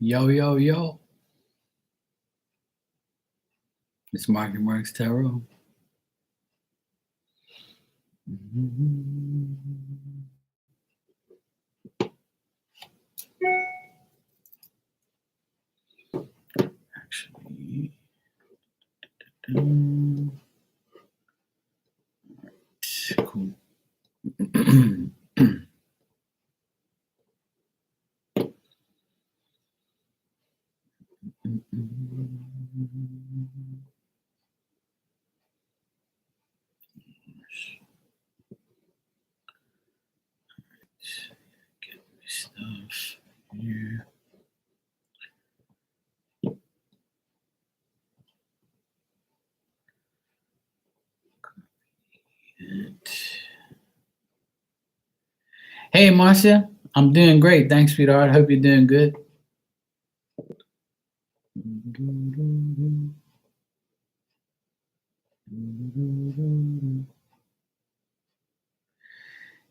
Yo, yo, yo. It's Mark and Mark's Tarot. Actually, cool. Get my stuff here. Hey, Marcia. I'm doing great. Thanks, sweetheart. Hope you're doing good.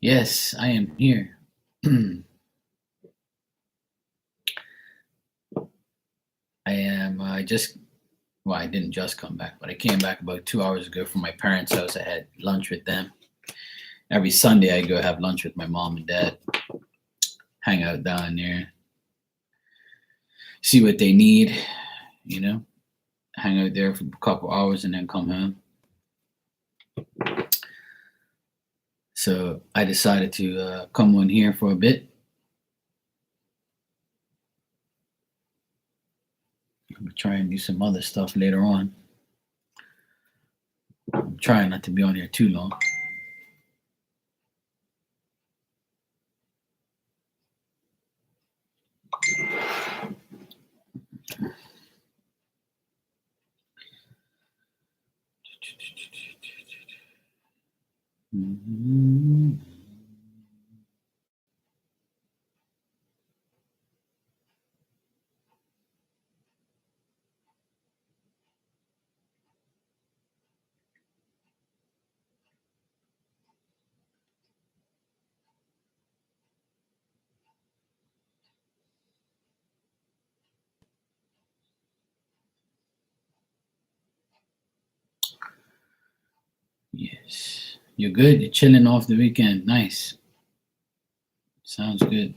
Yes, I am here. I didn't just come back, but I came back about 2 hours ago from my parents' house. I had lunch with them. Every Sunday, I go have lunch with my mom and dad, hang out down there, see what they need, hang out there for a couple hours and then come home. So I decided to come on here for a bit. I'm gonna try and do some other stuff later on. I'm trying not to be on here too long. Yes. You're good? You're chilling off the weekend. Nice. Sounds good.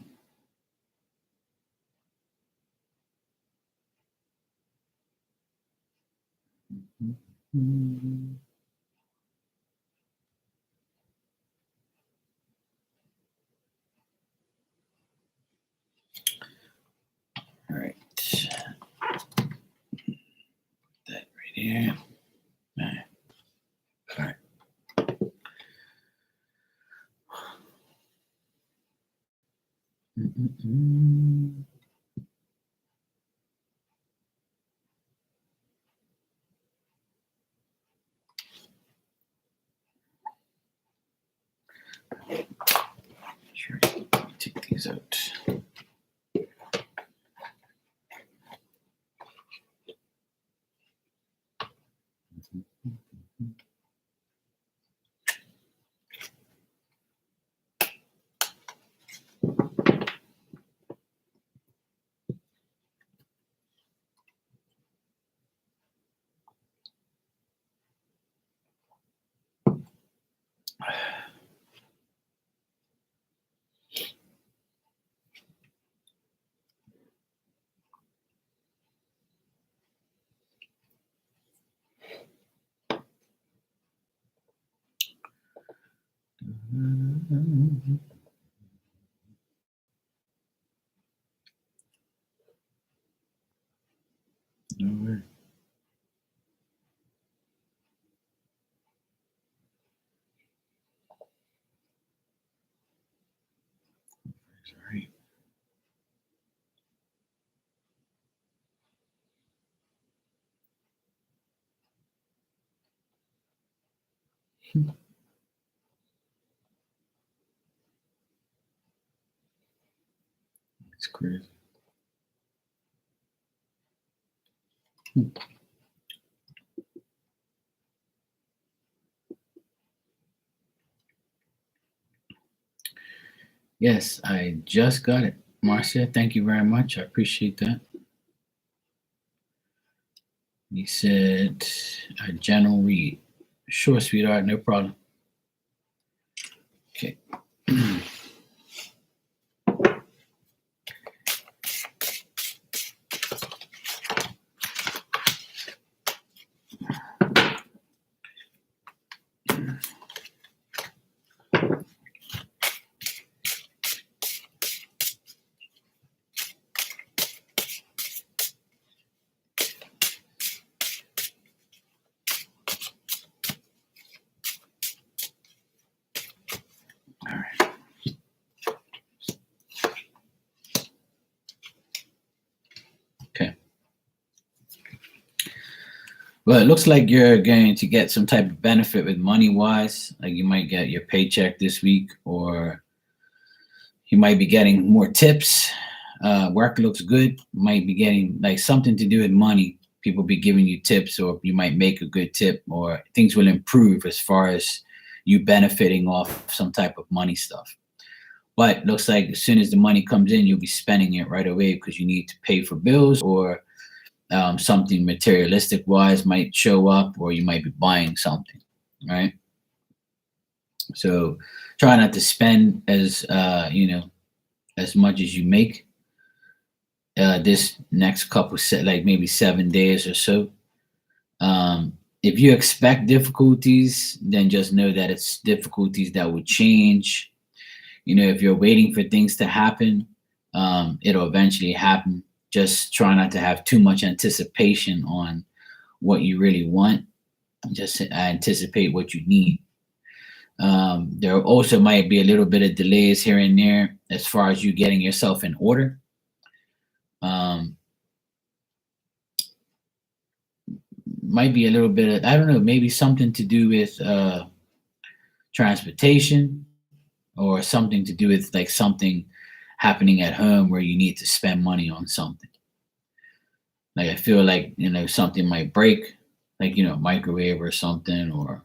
All right. That right here. All right. All right. Sure. Take these out. All right. Sorry. It's crazy. Yes, I just got it. Marcia, thank you very much. I appreciate that. He said, General Reed. Sure, sweetheart, no problem. Okay. All right. Okay. Well, it looks like you're going to get some type of benefit with money wise. Like you might get your paycheck this week, or you might be getting more tips. Work looks good. Might be getting like something to do with money. People be giving you tips, or you might make a good tip, or things will improve as far as you benefiting off some type of money stuff. But looks like as soon as the money comes in, you'll be spending it right away because you need to pay for bills, or something materialistic wise might show up, or you might be buying something, right? So try not to spend as as much as you make this next couple set, like maybe 7 days or so. If you expect difficulties, then just know that it's difficulties that will change. If you're waiting for things to happen, it'll eventually happen. Just try not to have too much anticipation on what you really want. Just anticipate what you need. There also might be a little bit of delays here and there as far as you getting yourself in order. Um, might be a little bit of, I don't know, maybe something to do with transportation, or something to do with like something happening at home where you need to spend money on something. Like I feel like, something might break, like, microwave or something, or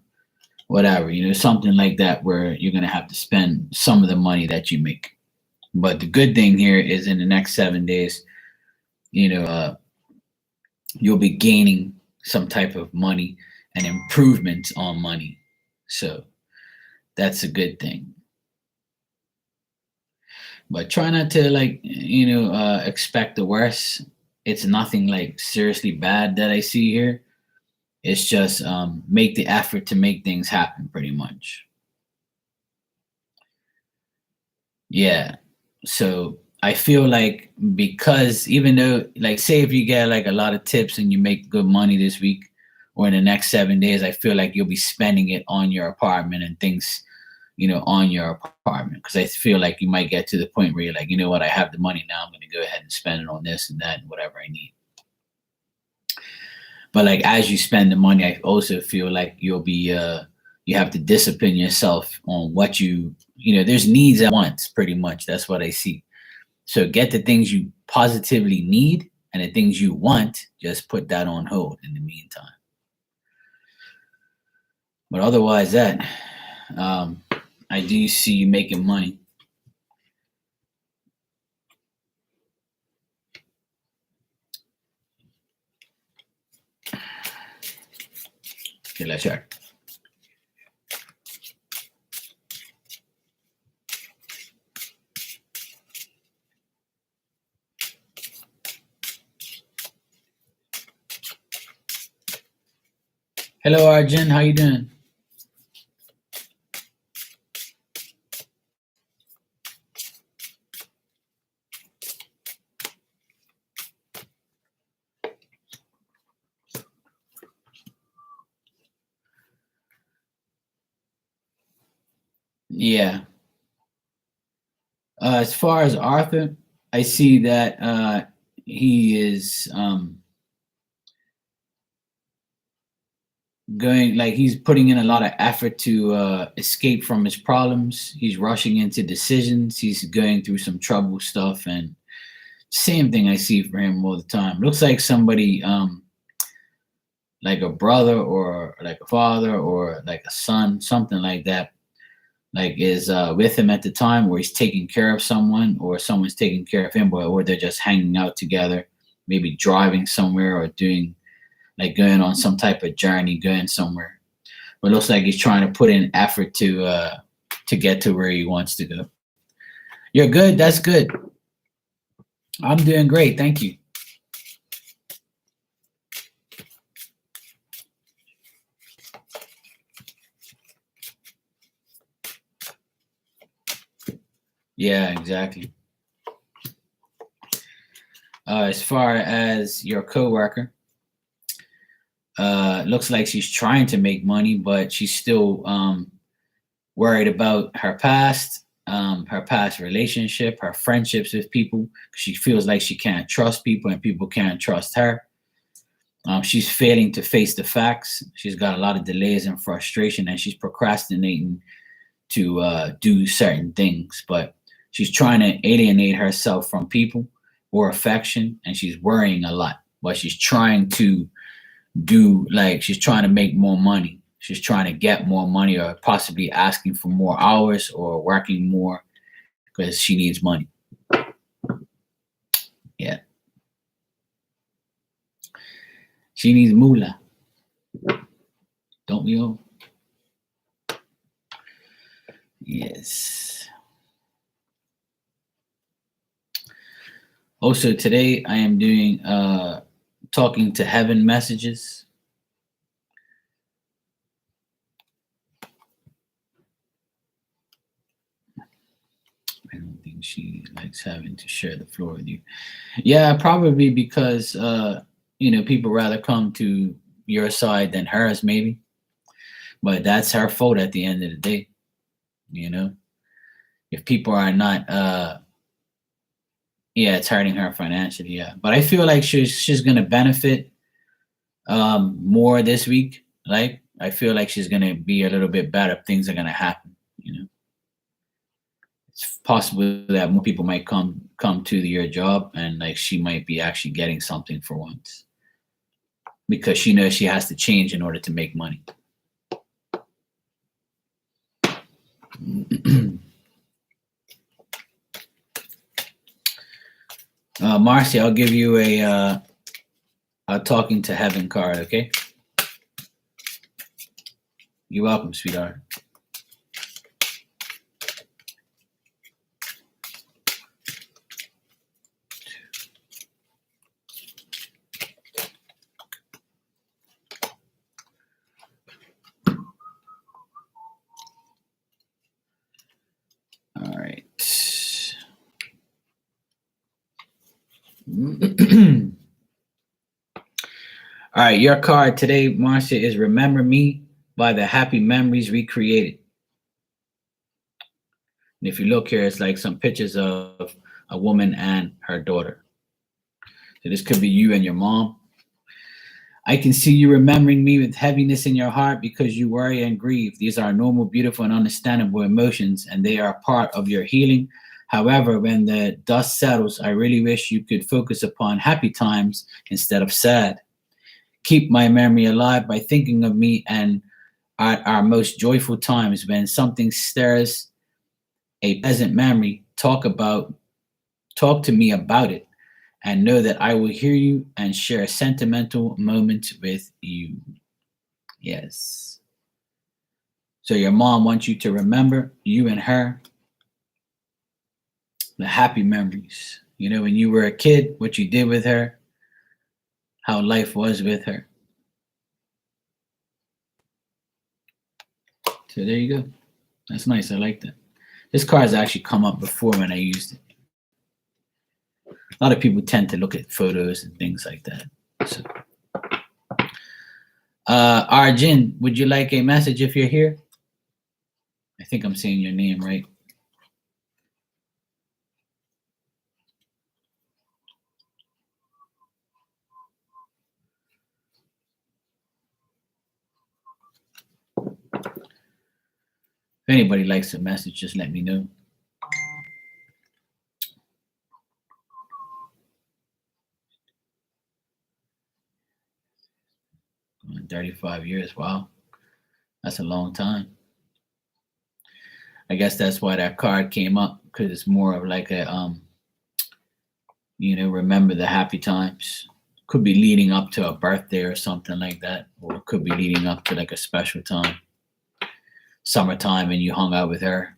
whatever, something like that where you're going to have to spend some of the money that you make. But the good thing here is in the next 7 days, you know, uh, you'll be gaining some type of money and improvements on money. So that's a good thing. But try not to like, expect the worst. It's nothing like seriously bad that I see here. It's just make the effort to make things happen pretty much. Yeah. So I feel like, because even though, like, say if you get like a lot of tips and you make good money this week or in the next 7 days, I feel like you'll be spending it on your apartment and things, on your apartment. Because I feel like you might get to the point where you're like, you know what, I have the money now. I'm going to go ahead and spend it on this and that and whatever I need. But like as you spend the money, I also feel like you'll be you have to discipline yourself on what there's needs at once, pretty much. That's what I see. So get the things you positively need, and the things you want, just put that on hold in the meantime. But otherwise, that um, I do see you making money. Okay, let's check. Hello, Arjun. How you doing? Yeah. As far as Arthur, I see that he is going, like, he's putting in a lot of effort to escape from his problems. He's rushing into decisions. He's going through some trouble stuff, and same thing I see for him all the time. Looks like somebody, like a brother or like a father or like a son, something like that, like is with him at the time, or he's taking care of someone, or someone's taking care of him, or they're just hanging out together, maybe driving somewhere or doing like going on some type of journey, going somewhere. But it looks like he's trying to put in effort to get to where he wants to go. You're good. That's good. I'm doing great. Thank you. Yeah, exactly. As far as your coworker, looks like she's trying to make money, but she's still worried about her past relationship, her friendships with people. She feels like she can't trust people, and people can't trust her. She's failing to face the facts. She's got a lot of delays and frustration, and she's procrastinating to do certain things. But she's trying to alienate herself from people or affection, and she's worrying a lot. But she's trying to she's trying to make more money. She's trying to get more money, or possibly asking for more hours or working more because she needs money. Yeah, she needs moolah. Don't we all? Yes. Also, today I am doing talking to heaven messages. I don't think she likes having to share the floor with you. Yeah, probably because people rather come to your side than hers, maybe. But that's her fault at the end of the day. You know, if people are not, yeah, it's hurting her financially. Yeah, but I feel like she's gonna benefit more this week. Like I feel like she's gonna be a little bit better. Things are gonna happen. It's possible that more people might come to your job, and like she might be actually getting something for once because she knows she has to change in order to make money. Marcy, I'll give you a talking to heaven card, okay? You're welcome, sweetheart. All right. All right, your card today, Marcia, is Remember Me by the Happy Memories Recreated. And if you look here, it's like some pictures of a woman and her daughter. So this could be you and your mom. I can see you remembering me with heaviness in your heart because you worry and grieve. These are normal, beautiful, and understandable emotions, and they are part of your healing. However, when the dust settles, I really wish you could focus upon happy times instead of sad. Keep my memory alive by thinking of me and at our most joyful times when something stirs a pleasant memory. Talk to me about it, and know that I will hear you and share a sentimental moment with you. Yes. So your mom wants you to remember you and her, the happy memories. When you were a kid, what you did with her, how life was with her. So there you go. That's nice. I like that. This card's actually come up before when I used it. A lot of people tend to look at photos and things like that. So, Arjun, would you like a message if you're here? I think I'm saying your name right. If anybody likes a message, just let me know. 35 years. Wow. That's a long time. I guess that's why that card came up, because it's more of like a remember the happy times. Could be leading up to a birthday or something like that, or it could be leading up to like a special time, summertime, and you hung out with her,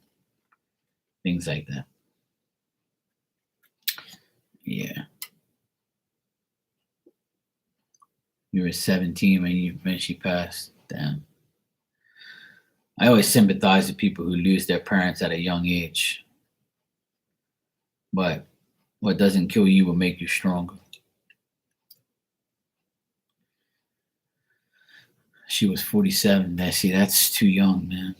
things like that. Yeah, you were 17 when she passed. Damn. I always sympathize with people who lose their parents at a young age, but what doesn't kill you will make you stronger. She was 47. That's too young, man.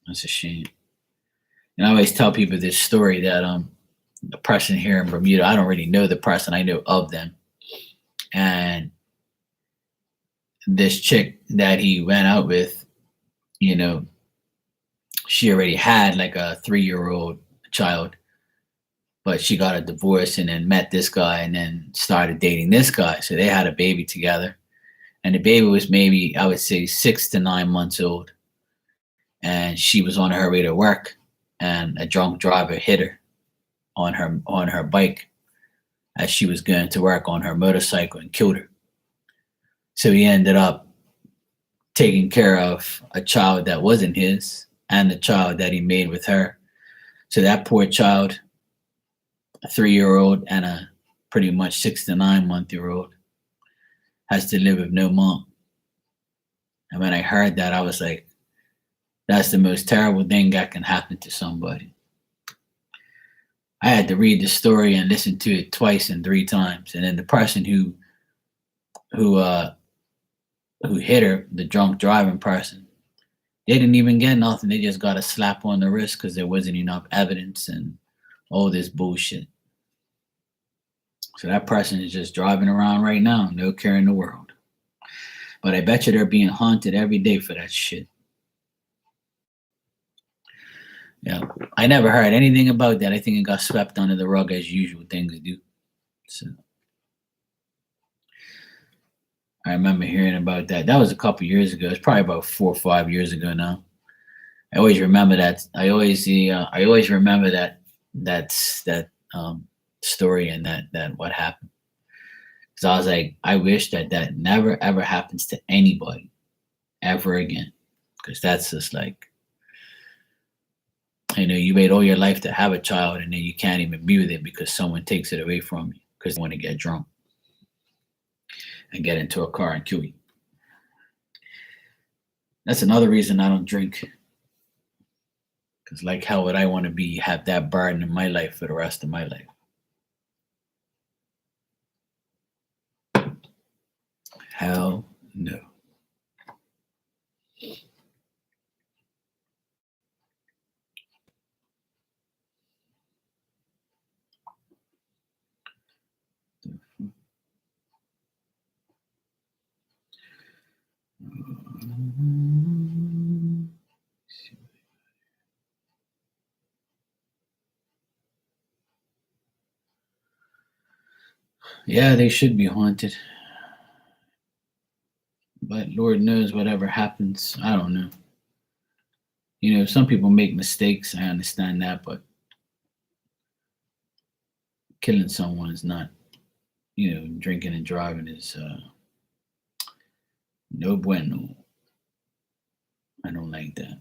That's a shame. And I always tell people this story that the person here in Bermuda, I don't really know the person, I know of them. And this chick that he went out with, she already had like a 3-year-old child, but she got a divorce and then met this guy and then started dating this guy. So they had a baby together. And the baby was maybe, I would say, 6 to 9 months old. And she was on her way to work, and a drunk driver hit her on her bike as she was going to work on her motorcycle and killed her. So he ended up taking care of a child that wasn't his and the child that he made with her. So that poor child, a 3-year-old and a pretty much 6 to 9 month year old, has to live with no mom. And when I heard that, I was like, that's the most terrible thing that can happen to somebody. I had to read the story and listen to it twice and 3 times. And then the person who hit her, the drunk driving person, they didn't even get nothing. They just got a slap on the wrist because there wasn't enough evidence and all this bullshit. So that person is just driving around right now, no care in the world. But I bet you they're being haunted every day for that shit. Yeah, I never heard anything about that. I think it got swept under the rug as usual things do. So I remember hearing about that. That was a couple years ago. It's probably about 4 or 5 years ago now. I always remember that. I always remember that story and that what happened. Because I was like, I wish that never ever happens to anybody ever again. Because that's just like, you wait all your life to have a child and then you can't even be with it because someone takes it away from you because they want to get drunk and get into a car and kill you. That's another reason I don't drink. Because like, how would I want to have that burden in my life for the rest of my life? Hell no. Yeah, they should be haunted. But Lord knows whatever happens, I don't know. Some people make mistakes, I understand that, but killing someone is not, drinking and driving is no bueno. I don't like that.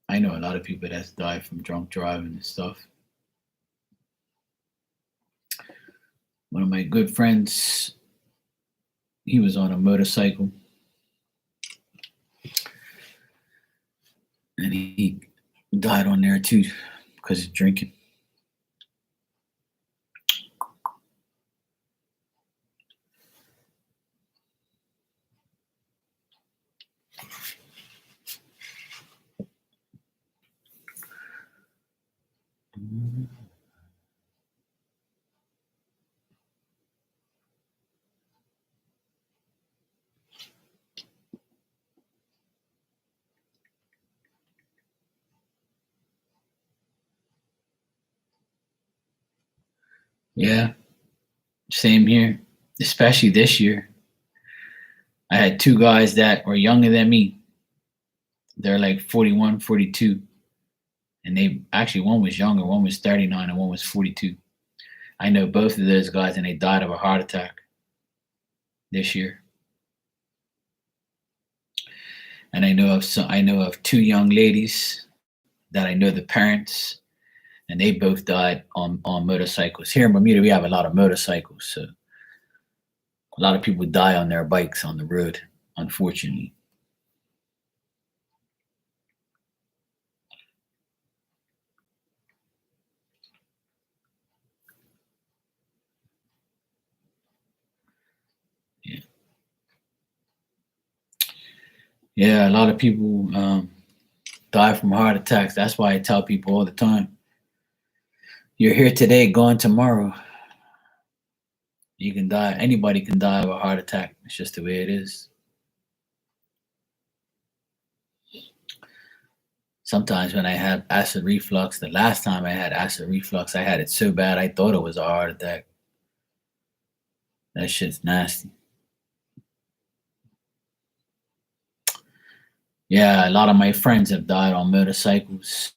I know a lot of people that's died from drunk driving and stuff. One of my good friends, he was on a motorcycle and he died on there too because of drinking. Yeah, same here, especially this year. I had 2 guys that were younger than me They're like 41, 42. And they actually, one was younger, one was 39, and one was 42. I know both of those guys, and they died of a heart attack this year. And I know of two young ladies that I know the parents, and they both died on motorcycles. Here in Bermuda, we have a lot of motorcycles, so a lot of people die on their bikes on the road, unfortunately. Yeah, yeah, a lot of people die from heart attacks. That's why I tell people all the time: you're here today, gone tomorrow. You can die. Anybody can die of a heart attack. It's just the way it is. Sometimes when I have acid reflux, the last time I had acid reflux, I had it so bad I thought it was a heart attack. That shit's nasty. Yeah, a lot of my friends have died on motorcycles.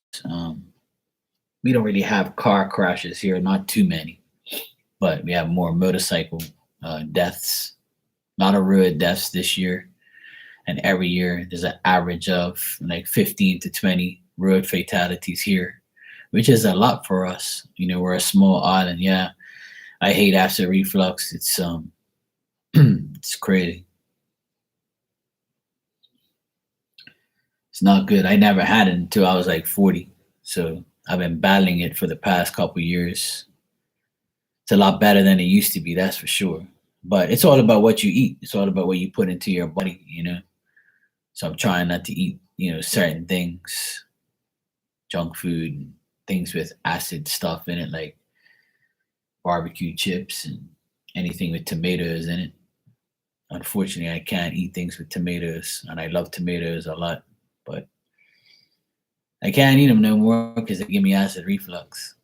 We don't really have car crashes here, not too many, but we have more motorcycle deaths. A lot of road deaths this year, and every year there's an average of like 15 to 20 road fatalities here, which is a lot for us. You know, we're a small island. Yeah, I hate acid reflux. It's it's crazy. It's not good. I never had it until I was like 40. So I've been battling it for the past couple years. It's a lot better than it used to be, that's for sure. But it's all about what you eat. It's all about what you put into your body, you know. So I'm trying not to eat, certain things, junk food, things with acid stuff in it, like barbecue chips and anything with tomatoes in it. Unfortunately, I can't eat things with tomatoes, and I love tomatoes a lot, but I can't eat them no more because they give me acid reflux.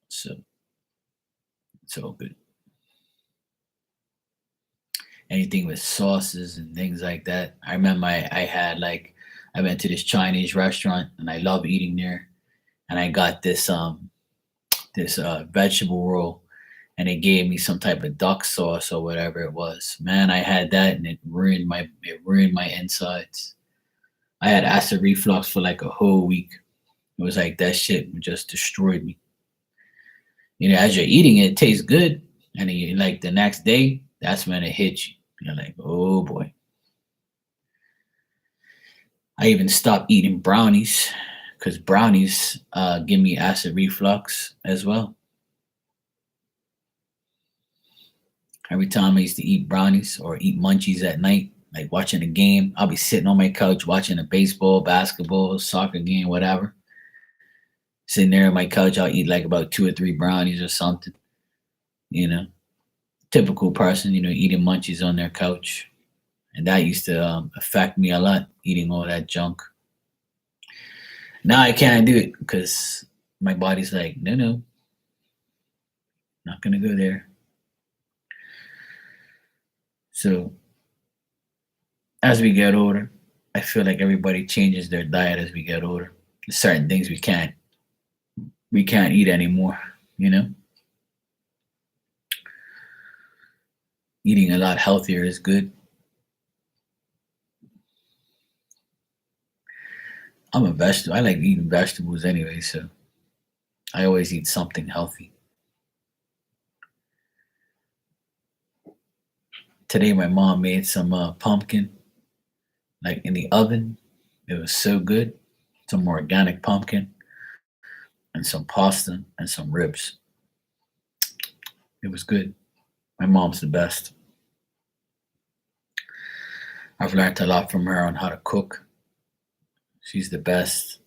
So it's all good. Anything with sauces and things like that. I remember I went to this Chinese restaurant and I love eating there, and I got this vegetable roll, and it gave me some type of duck sauce or whatever it was. Man, I had that and it ruined my insides. I had acid reflux for like a whole week. It was like that shit just destroyed me. As you're eating it, it tastes good, and then like the next day, that's when it hits you. You're like, oh boy. I even stopped eating brownies because brownies give me acid reflux as well. Every time I used to eat brownies or eat munchies at night, like watching a game, I'll be sitting on my couch watching a baseball, basketball, soccer game, whatever. Sitting there on my couch, I'll eat like about two or three brownies or something. You know, typical person, eating munchies on their couch. And that used to affect me a lot, eating all that junk. Now I can't do it because my body's like, no, no, not gonna go there. So as we get older, I feel like everybody changes their diet as we get older. There's certain things we can't eat anymore. You know, eating a lot healthier is good. I'm a vegetable. I like eating vegetables anyway, so I always eat something healthy. Today, my mom made some pumpkin, like in the oven. It was so good. Some organic pumpkin and some pasta and some ribs. It was good. My mom's the best. I've learned a lot from her on how to cook. She's the best.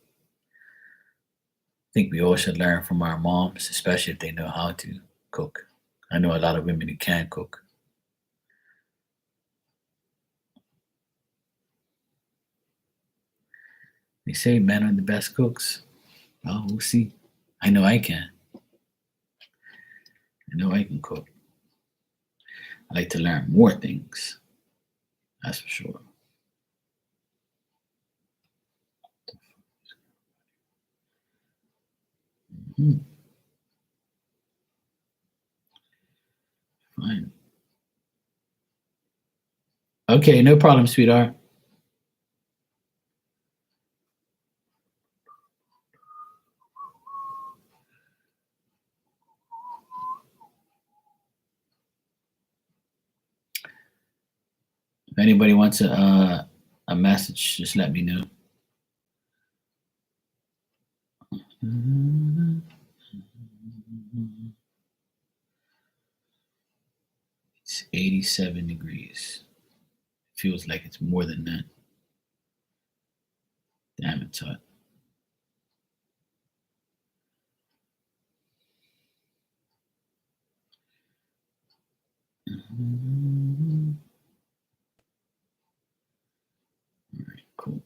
I think we all should learn from our moms, especially if they know how to cook. I know a lot of women who can cook. They say men are the best cooks. Well, we'll see. I know I can. I know I can cook. I like to learn more things. That's for sure. Hmm. Fine. Okay, no problem, sweetheart. If anybody wants a message, just let me know. It's 87 degrees. Feels like it's more than that. Damn, it's hot. All right, cool.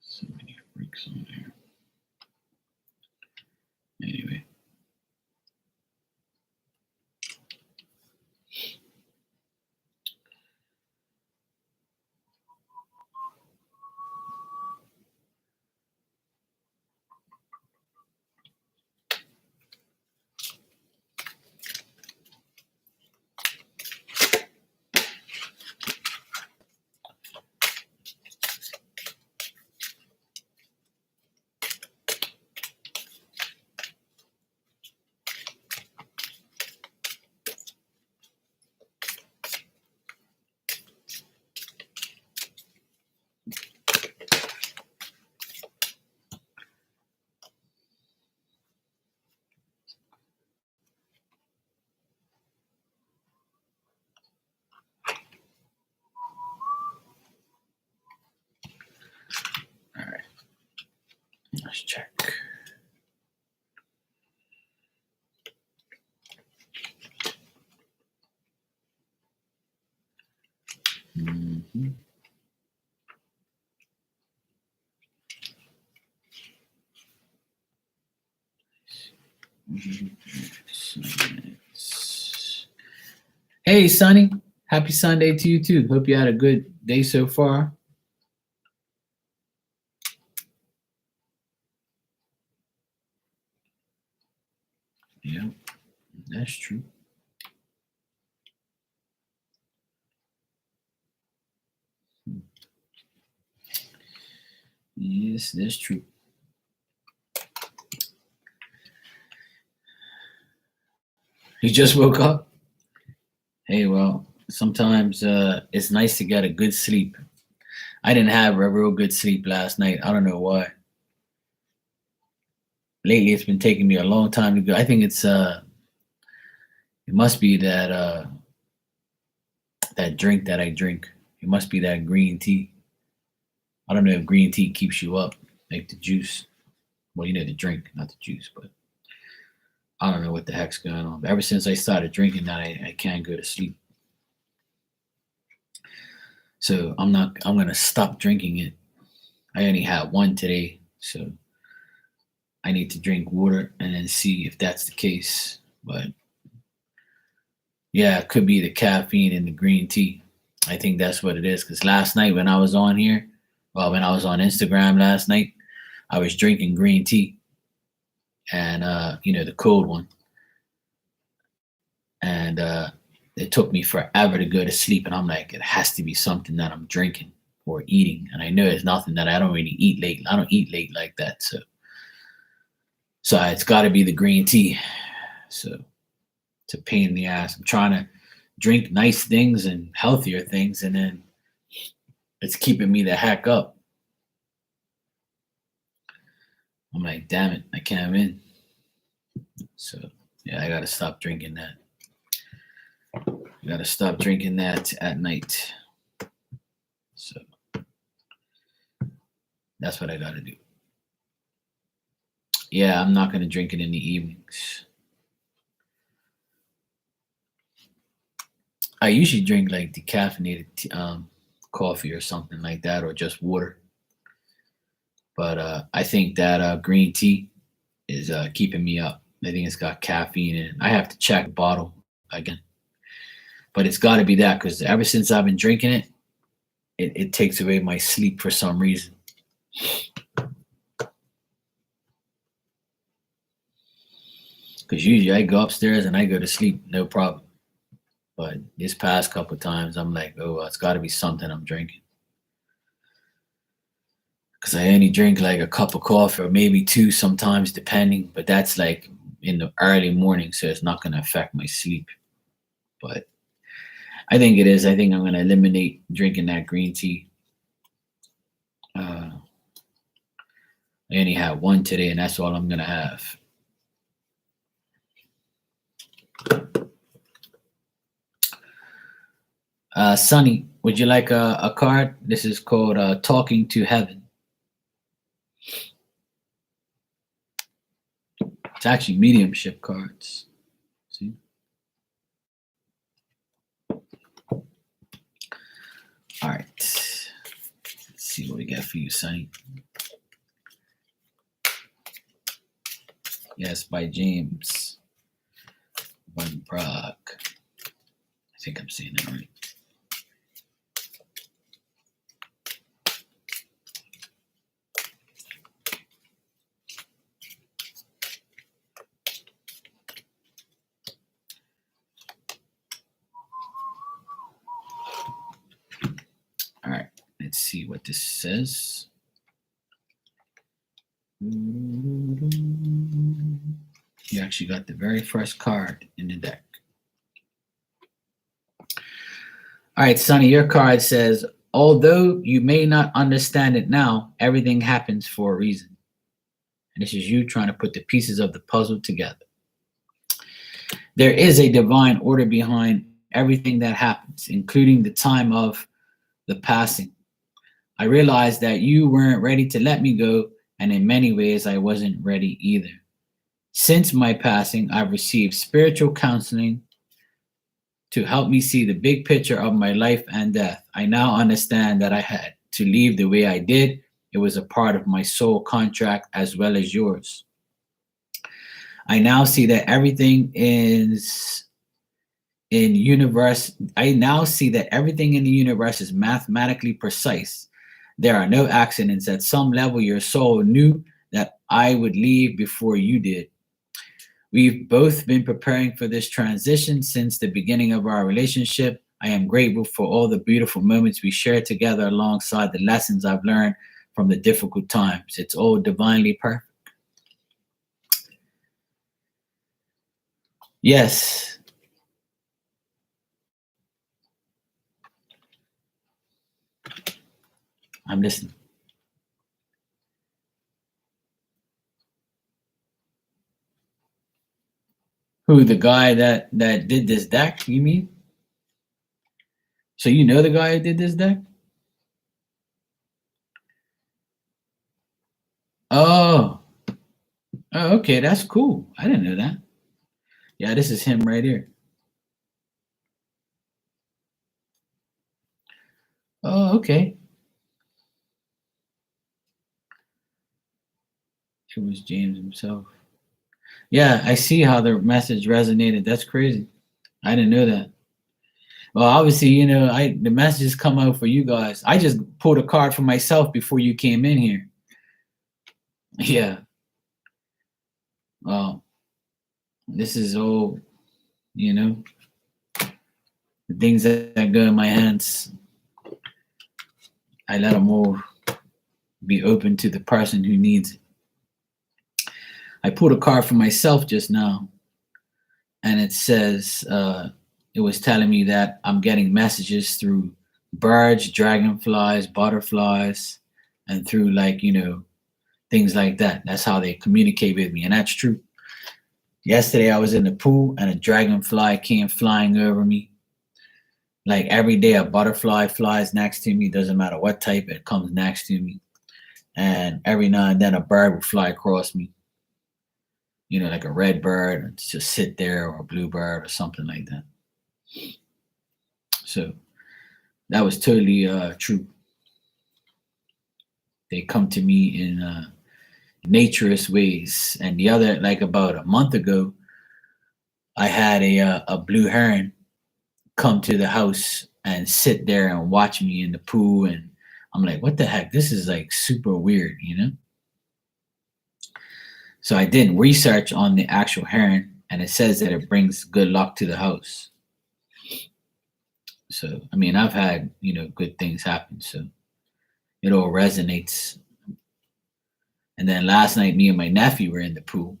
So many freaks on there. Anyway. All right. Let's check. Mm-hmm. Hey, Sonny. Happy Sunday to you too. Hope you had a good day so far. Yeah, that's true. Yes, that's true. You just woke up? Hey, well, sometimes it's nice to get a good sleep. I didn't have a real good sleep last night. I don't know why. Lately, it's been taking me a long time to go. I think it must be that drink that I drink. It must be that green tea. I don't know if green tea keeps you up, like the juice. Well, you know the drink, not the juice, but I don't know what the heck's going on. But ever since I started drinking that, I can't go to sleep. So I'm gonna stop drinking it. I only had one today, so I need to drink water and then see if that's the case. But yeah, it could be the caffeine in the green tea. I think that's what it is. Because last night when I was on here, well, when I was on Instagram last night, I was drinking green tea and the cold one. And it took me forever to go to sleep. And I'm like, it has to be something that I'm drinking or eating. And I know it's nothing that I don't really eat late. I don't eat late like that. So it's got to be the green tea. So it's a pain in the ass. I'm trying to drink nice things and healthier things, and then it's keeping me the heck up. I'm like, damn it, I can't win. So yeah, I gotta stop drinking that. I gotta stop drinking that at night. So that's what I gotta do. Yeah, I'm not gonna drink it in the evenings. I usually drink like decaffeinated coffee or something like that, or just water. But I think that green tea is keeping me up. I think it's got caffeine in it. I have to check the bottle again, but it's got to be that because ever since I've been drinking it, it takes away my sleep for some reason. Because usually I go upstairs and I go to sleep, no problem. But this past couple of times, I'm like, oh, it's got to be something I'm drinking. Because I only drink like a cup of coffee or maybe two sometimes, depending. But that's like in the early morning, so it's not going to affect my sleep. But I think it is. I think I'm going to eliminate drinking that green tea. I only had one today, and that's all I'm going to have. Sonny, would you like a card? This is called Talking to Heaven. It's actually mediumship cards. See? All right. Let's see what we got for you, Sonny. Yes, by James Van Prague. I think I'm saying that right. All right, let's see what this says. You actually got the very first card in the deck. All right, Sonny, your card says, although you may not understand it now, everything happens for a reason. And this is you trying to put the pieces of the puzzle together. There is a divine order behind everything that happens, including the time of the passing. I realized that you weren't ready to let me go, and in many ways, I wasn't ready either. Since my passing, I've received spiritual counseling to help me see the big picture of my life and death. I now understand that I had to leave the way I did. It was a part of my soul contract as well as yours. I now see that everything is in universe. I now see that everything in the universe is mathematically precise. There are no accidents. At some level, your soul knew that I would leave before you did. We've both been preparing for this transition since the beginning of our relationship. I am grateful for all the beautiful moments we shared together alongside the lessons I've learned from the difficult times. It's all divinely perfect. Yes. I'm listening. Who, the guy that did this deck, you mean? So you know the guy who did this deck? Oh. Oh, okay, that's cool. I didn't know that. Yeah, this is him right here. Oh, okay. It was James himself. Yeah, I see how the message resonated. That's crazy. I didn't know that. Well, obviously, the messages come out for you guys. I just pulled a card for myself before you came in here. Yeah. Well, this is all, the things that go in my hands. I let them all be open to the person who needs it. I pulled a card for myself just now, and it says, it was telling me that I'm getting messages through birds, dragonflies, butterflies, and through things like that. That's how they communicate with me, and that's true. Yesterday I was in the pool and a dragonfly came flying over me. Like every day a butterfly flies next to me, doesn't matter what type, it comes next to me. And every now and then a bird will fly across me. Like a red bird, just sit there, or a blue bird or something like that. So that was totally true. They come to me in naturist ways. And the other, like about a month ago, I had a blue heron come to the house and sit there and watch me in the pool. And I'm like, what the heck? This is like super weird, you know? So I did research on the actual heron, and it says that it brings good luck to the house. So, I mean, I've had, good things happen. So it all resonates. And then last night, me and my nephew were in the pool.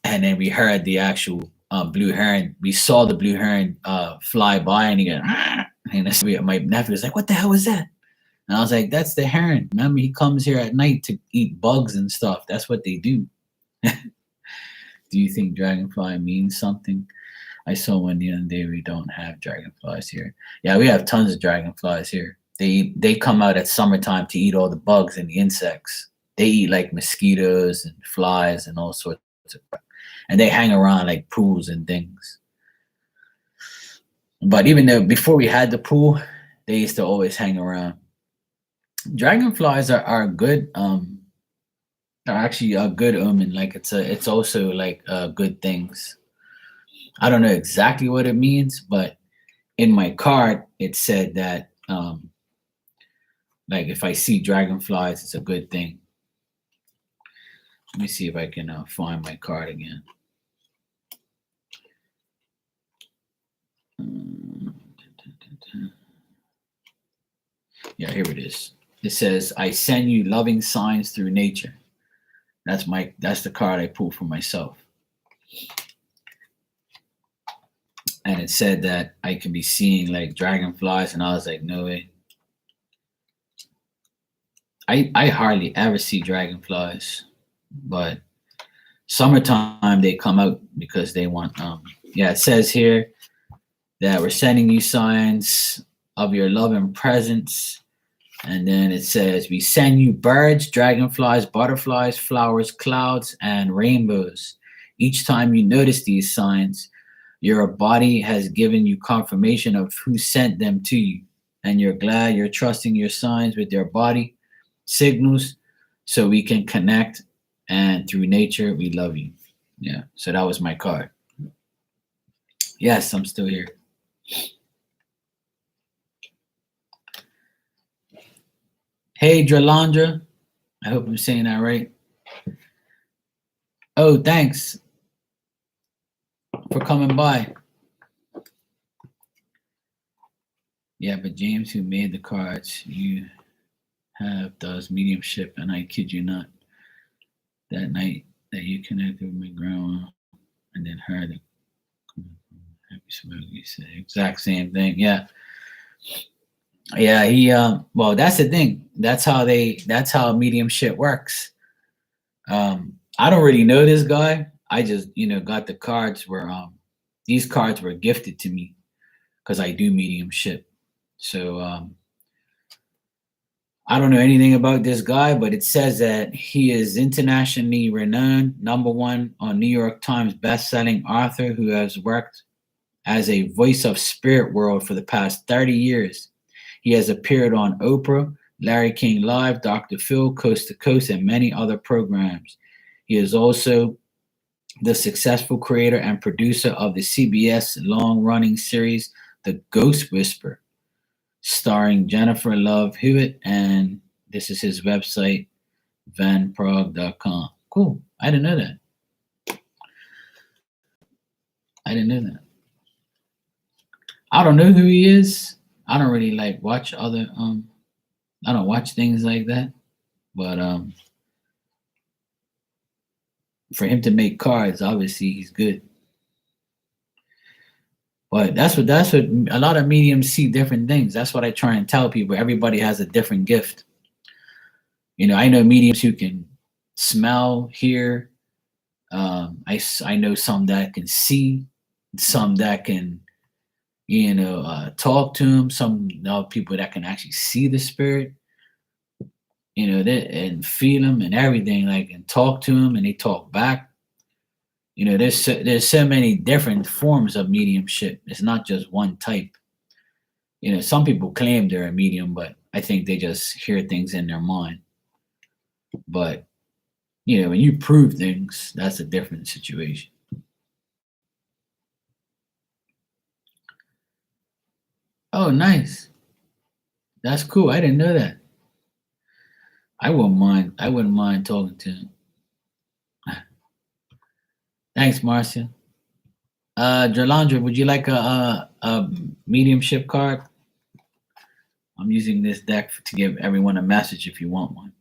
And then we heard the actual blue heron. We saw the blue heron fly by, and he go, and my nephew was like, "What the hell was that?" And I was like, "That's the heron. Remember, he comes here at night to eat bugs and stuff. That's what they do." Do you think dragonfly means something? I saw one the other day. We don't have dragonflies here. Yeah, we have tons of dragonflies here. They come out at summertime to eat all the bugs and the insects. They eat like mosquitoes and flies and all sorts of crap. And they hang around like pools and things. But even though before we had the pool, they used to always hang around. Dragonflies are good. Are actually a good omen. Like it's also like good things. I don't know exactly what it means, but in my card it said that like if I see dragonflies, it's a good thing. Let me see if I can find my card again. Yeah, here it is. It says, "I send you loving signs through nature." That's the card I pulled for myself. And it said that I can be seeing like dragonflies, and I was like, no way. I hardly ever see dragonflies, but summertime they come out because they want yeah, it says here that we're sending you signs of your love and presence. And then it says, "We send you birds, dragonflies, butterflies, flowers, clouds, and rainbows. Each time you notice these signs, your body has given you confirmation of who sent them to you. And you're glad you're trusting your signs with your body signals so we can connect. And through nature, we love you." Yeah, so that was my card. Yes, I'm still here. Hey, Dralandra. I hope I'm saying that right. Oh, thanks for coming by. Yeah, but James, who made the cards you have, does mediumship, and I kid you not, that night that you connected with my grandma and then heard it. Happy smoke, you said exact same thing. Yeah. Yeah, he well, that's the thing. That's how mediumship works. I don't really know this guy. I just, got the cards where these cards were gifted to me because I do mediumship. So I don't know anything about this guy, but it says that he is internationally renowned, #1 on New York Times best-selling author who has worked as a voice of spirit world for the past 30 years. He has appeared on Oprah, Larry King Live, Dr. Phil, Coast to Coast, and many other programs. He is also the successful creator and producer of the CBS long-running series, The Ghost Whisperer, starring Jennifer Love Hewitt, and this is his website, vanprog.com. Cool. I didn't know that. I didn't know that. I don't know who he is. I don't really like watch other I don't watch things like that. But for him to make cards, obviously he's good. But that's what a lot of mediums see different things. That's what I try and tell people. Everybody has a different gift. I know mediums who can smell, hear. I know some that can see, some that can, talk to them. Some people that can actually see the spirit, and feel them and everything, like, and talk to them and they talk back. there's so many different forms of mediumship. It's not just one type. Some people claim they're a medium, but I think they just hear things in their mind. But when you prove things, that's a different situation. Oh, nice. That's cool. I didn't know that. I wouldn't mind. I wouldn't mind talking to him. Thanks, Marcia. Jalandra, would you like a mediumship card? I'm using this deck to give everyone a message if you want one.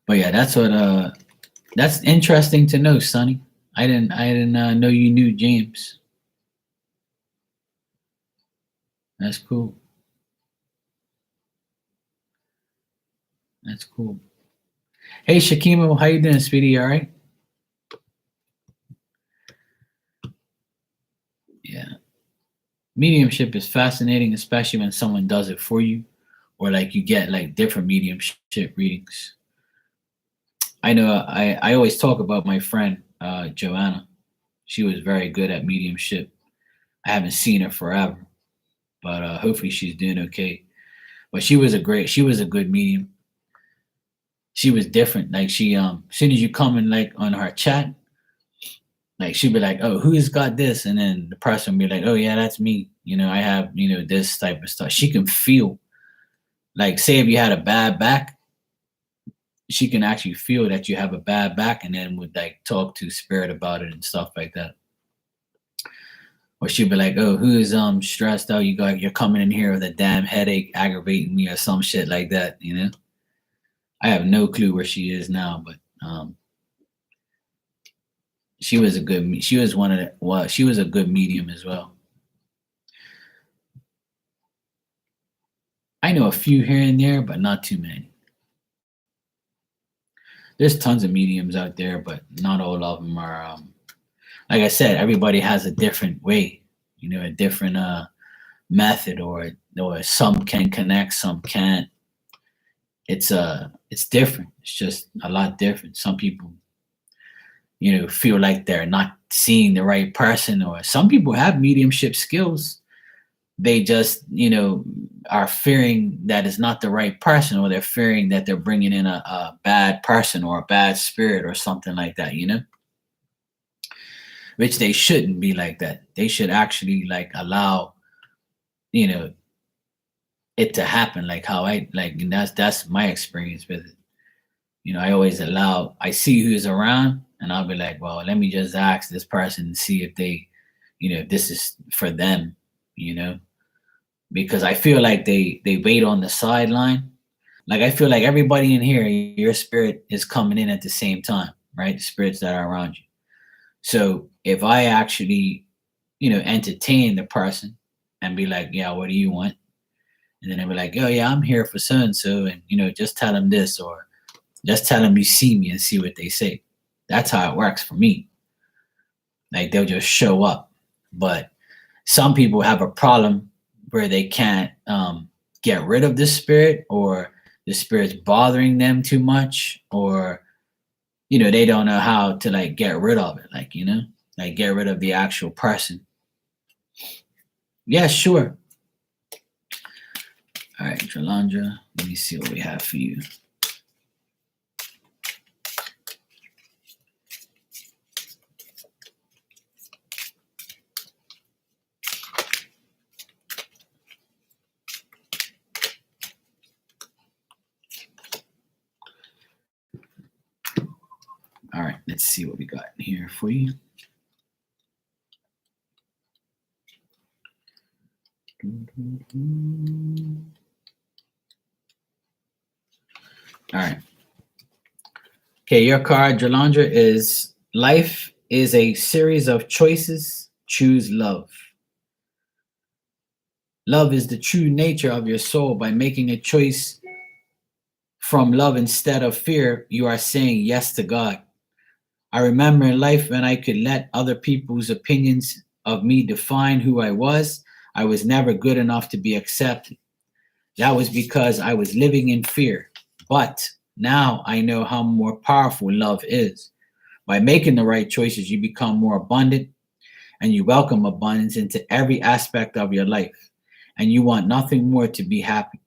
But yeah, that's interesting to know, Sonny. I didn't know you knew James. That's cool. That's cool. Hey, Shakima, how you doing, sweetie? All right? Yeah. Mediumship is fascinating, especially when someone does it for you, or like you get like different mediumship readings. I know I always talk about my friend Joanna. She was very good at mediumship. I haven't seen her forever, but hopefully she's doing okay. But she was a good medium. She was different. Like she as soon as you come in like on her chat, like she'd be like, "Oh, who's got this?" And then the person would be like, "Oh yeah, that's me. I have this type of stuff." She can feel, like, say if you had a bad back, she can actually feel that you have a bad back, and then would like talk to spirit about it and stuff like that. Or she'd be like, "Oh, who's stressed out? You're coming in here with a damn headache, aggravating me, or some shit like that." I have no clue where she is now, but she was a good medium as well. I know a few here and there, but not too many. There's tons of mediums out there, but not all of them are. Like I said, everybody has a different way, a different method, or some can connect, some can't. It's different. It's just a lot different. Some people, feel like they're not seeing the right person, or some people have mediumship skills. They just, are fearing that it's not the right person, or they're fearing that they're bringing in a bad person or a bad spirit or something like that, which they shouldn't be like that. They should actually like allow, it to happen, like how and that's my experience with it. I see who's around, and I'll be like, well, let me just ask this person and see if they, if this is for them, because I feel like they wait on the sideline. Like I feel like everybody in here, your spirit is coming in at the same time, right? The spirits that are around you. So if I actually, entertain the person and be like, yeah, what do you want? And then they'll be like, oh yeah, I'm here for so and so, and just tell them this, or just tell them you see me and see what they say. That's how it works for me. Like they'll just show up. But some people have a problem where they can't get rid of the spirit, or the spirit's bothering them too much, or they don't know how to like get rid of it, like like get rid of the actual person. Yeah, sure. All right, Jalandra, let me see what we have for you. All right, let's see what we got here for you. All right. Okay, your card, Jalandra, is life is a series of choices. Choose love. Love is the true nature of your soul. By making a choice from love instead of fear, you are saying yes to God. I remember in life when I could let other people's opinions of me define who I was never good enough to be accepted. That was because I was living in fear. But now I know how more powerful love is. By making the right choices, you become more abundant and you welcome abundance into every aspect of your life. And you want nothing more to be happy.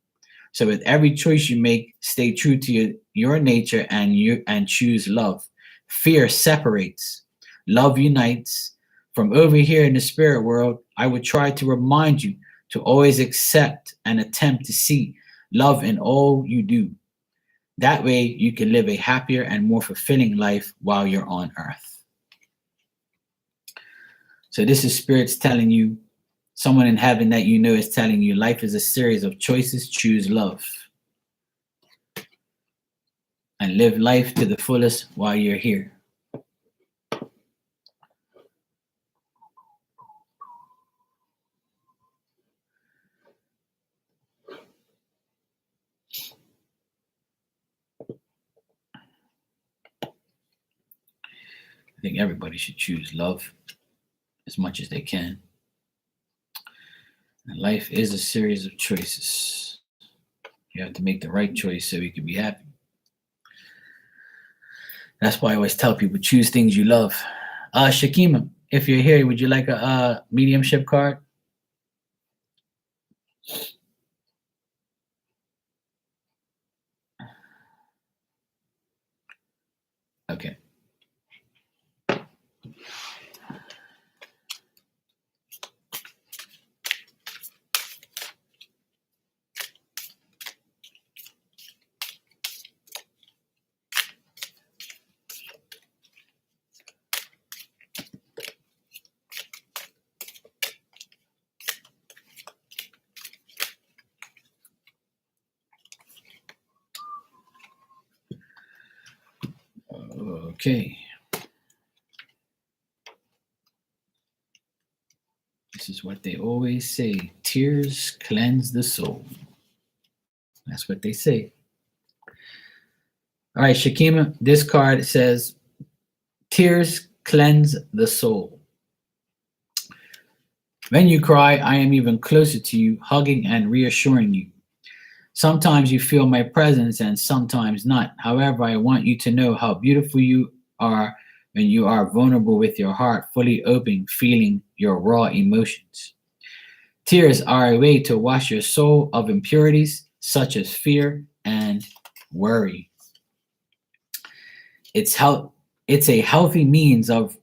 So with every choice you make, stay true to your nature and choose love. Fear separates. Love unites. From over here in the spirit world, I would try to remind you to always accept and attempt to see love in all you do. That way you can live a happier and more fulfilling life while you're on earth. So this is spirits telling you, someone in heaven that you know is telling you life is a series of choices. Choose love. And live life to the fullest while you're here. I think everybody should choose love as much as they can. And life is a series of choices. You have to make the right choice so you can be happy. That's why I always tell people, choose things you love. Shakima, if you're here, would you like a mediumship card? Okay. Okay. This is what they always say. Tears cleanse the soul. That's what they say. All right, Shakima, this card says, tears cleanse the soul. When you cry, I am even closer to you, hugging and reassuring you. Sometimes you feel my presence and sometimes not. However, I want you to know how beautiful you are when you are vulnerable with your heart fully open, feeling your raw emotions. Tears are a way to wash your soul of impurities such as fear and worry. It's a healthy means of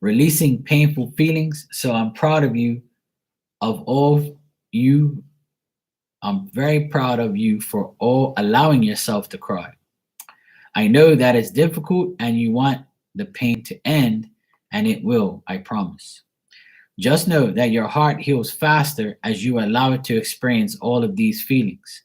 releasing painful feelings. So I'm proud of you, of all you. I'm very proud of you for all allowing yourself to cry. I know that it's difficult and you want the pain to end, and it will, I promise. Just know that your heart heals faster as you allow it to experience all of these feelings.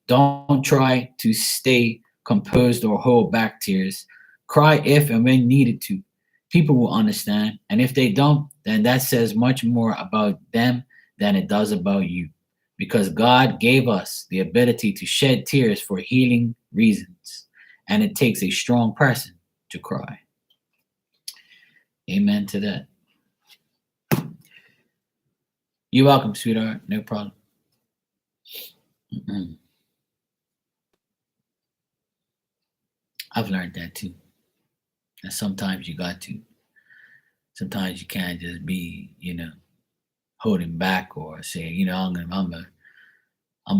Don't try to stay composed or hold back tears. Cry if and when needed to. People will understand, and if they don't, then that says much more about them than it does about you. Because God gave us the ability to shed tears for healing reasons, and it takes a strong person to cry. Amen to that. You're welcome, sweetheart. No problem. I've learned that too. And sometimes you got to. Sometimes you can't just be, holding back or saying, I'm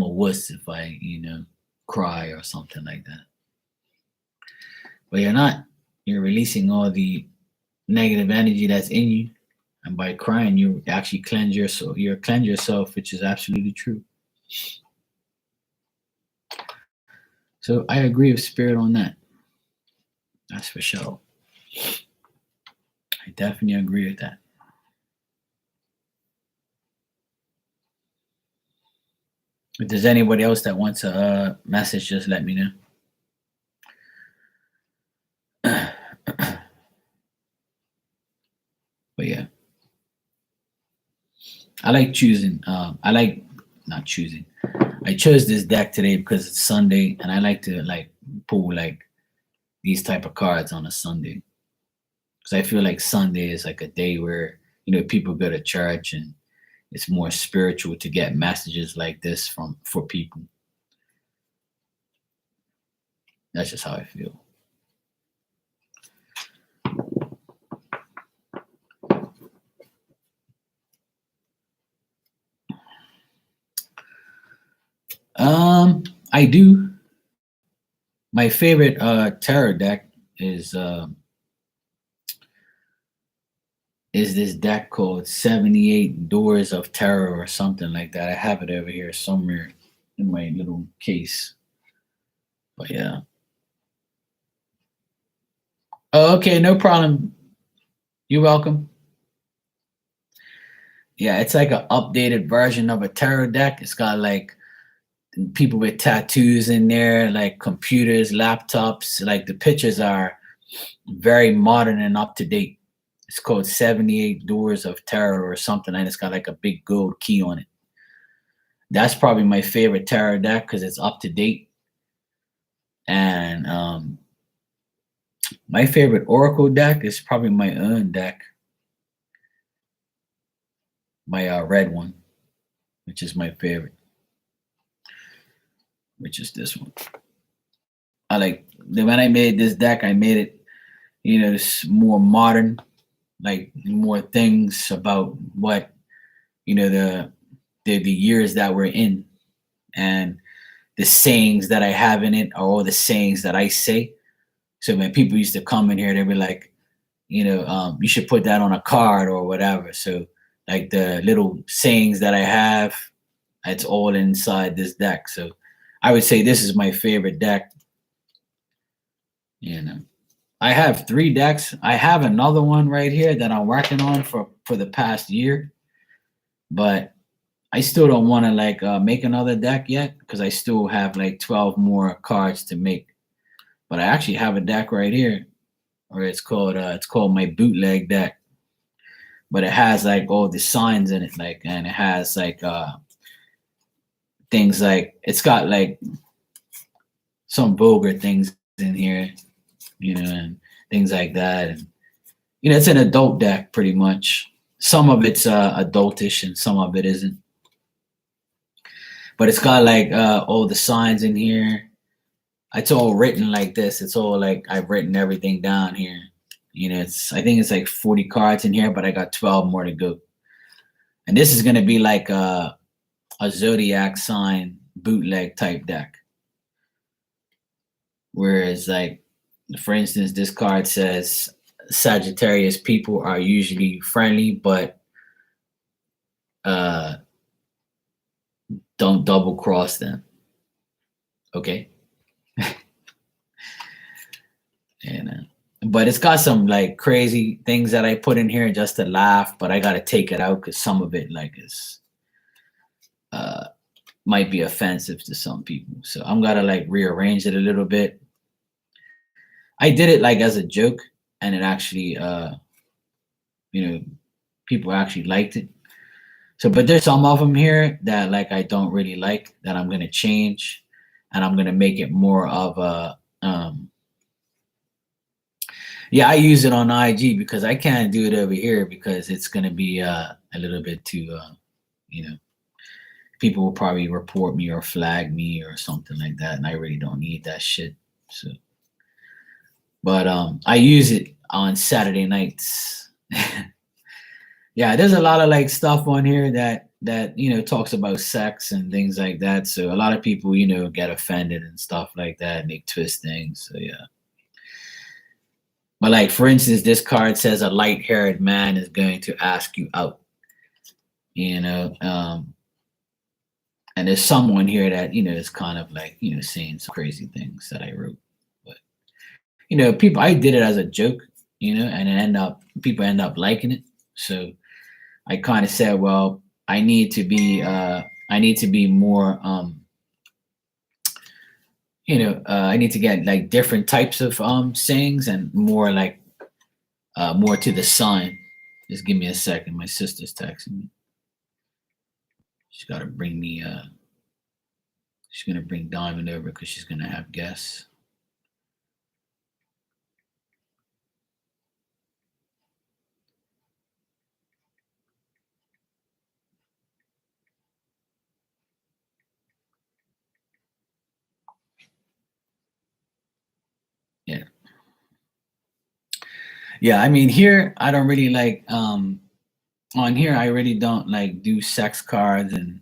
a wuss if I, cry or something like that. But you're not. You're releasing all the negative energy that's in you, and by crying, you actually cleanse your soul. You cleanse yourself, which is absolutely true. So I agree with Spirit on that. That's for sure. I definitely agree with that. If there's anybody else that wants a message, just let me know. But yeah, I like choosing. Not choosing. I chose this deck today because it's Sunday, and I like to pull these type of cards on a Sunday because I feel like Sunday is like a day where people go to church and it's more spiritual to get messages like this for people. That's just how I feel. I do. My favorite tarot deck is this deck called 78 Doors of Terror or something like that. I have it over here somewhere in my little case. But yeah. Oh, okay, no problem. You're welcome. Yeah, it's like an updated version of a tarot deck. It's got like people with tattoos in there, like computers, laptops. Like the pictures are very modern and up to date. It's called 78 Doors of Terror or something, and it's got like a big gold key on it. That's probably my favorite tarot deck because it's up to date. And my favorite Oracle deck is probably my own deck, my red one, which is my favorite, which is this one. I like when I made this deck, I made it, it's more modern, like more things about what the years that we're in, and the sayings that I have in it are all the sayings that I say. So when people used to come in here, they'd be like, you should put that on a card or whatever. So like the little sayings that I have, it's all inside this deck. So I would say this is my favorite deck. I have 3 decks. I have another one right here that I'm working on for the past year, but I still don't want to like make another deck yet because I still have like 12 more cards to make. But I actually have a deck right here, or it's called my bootleg deck. But it has like all the signs in it, like, and it has like things like it's got like some vulgar things in here, and things like that. And it's an adult deck pretty much. Some of it's adultish and some of it isn't. But it's got like all the signs in here. It's all written like this. It's all like I've written everything down here. I think it's like 40 cards in here, but I got 12 more to go. And this is gonna be like a zodiac sign bootleg type deck. Whereas like for instance, this card says Sagittarius people are usually friendly, but uh don't double cross them. Okay. And but it's got some like crazy things that I put in here just to laugh, but I gotta take it out because some of it like is might be offensive to some people. So I'm gonna like rearrange it a little bit. I did it like as a joke, and it actually people actually liked it. So but there's some of them here that like I don't really like that I'm gonna change, and I'm gonna make it more of a yeah, I use it on IG because I can't do it over here because it's gonna be a little bit too you know people will probably report me or flag me or something like that, and I really don't need that shit. So, but I use it on Saturday nights. Yeah, there's a lot of like stuff on here that talks about sex and things like that. So a lot of people get offended and stuff like that, and they twist things. So yeah. But like for instance, this card says a light-haired man is going to ask you out. You know, and there's someone here that is kind of like saying some crazy things that I wrote. But people, I did it as a joke, and people end up liking it. So I kind of said, well, I need to be more I need to get like different types of sayings and more like more to the sign. Just give me a second. My sister's texting me. She's got to bring me she's gonna bring Diamond over because she's gonna have guests. Yeah. Yeah, I mean here I don't really like on here I really don't like do sex cards and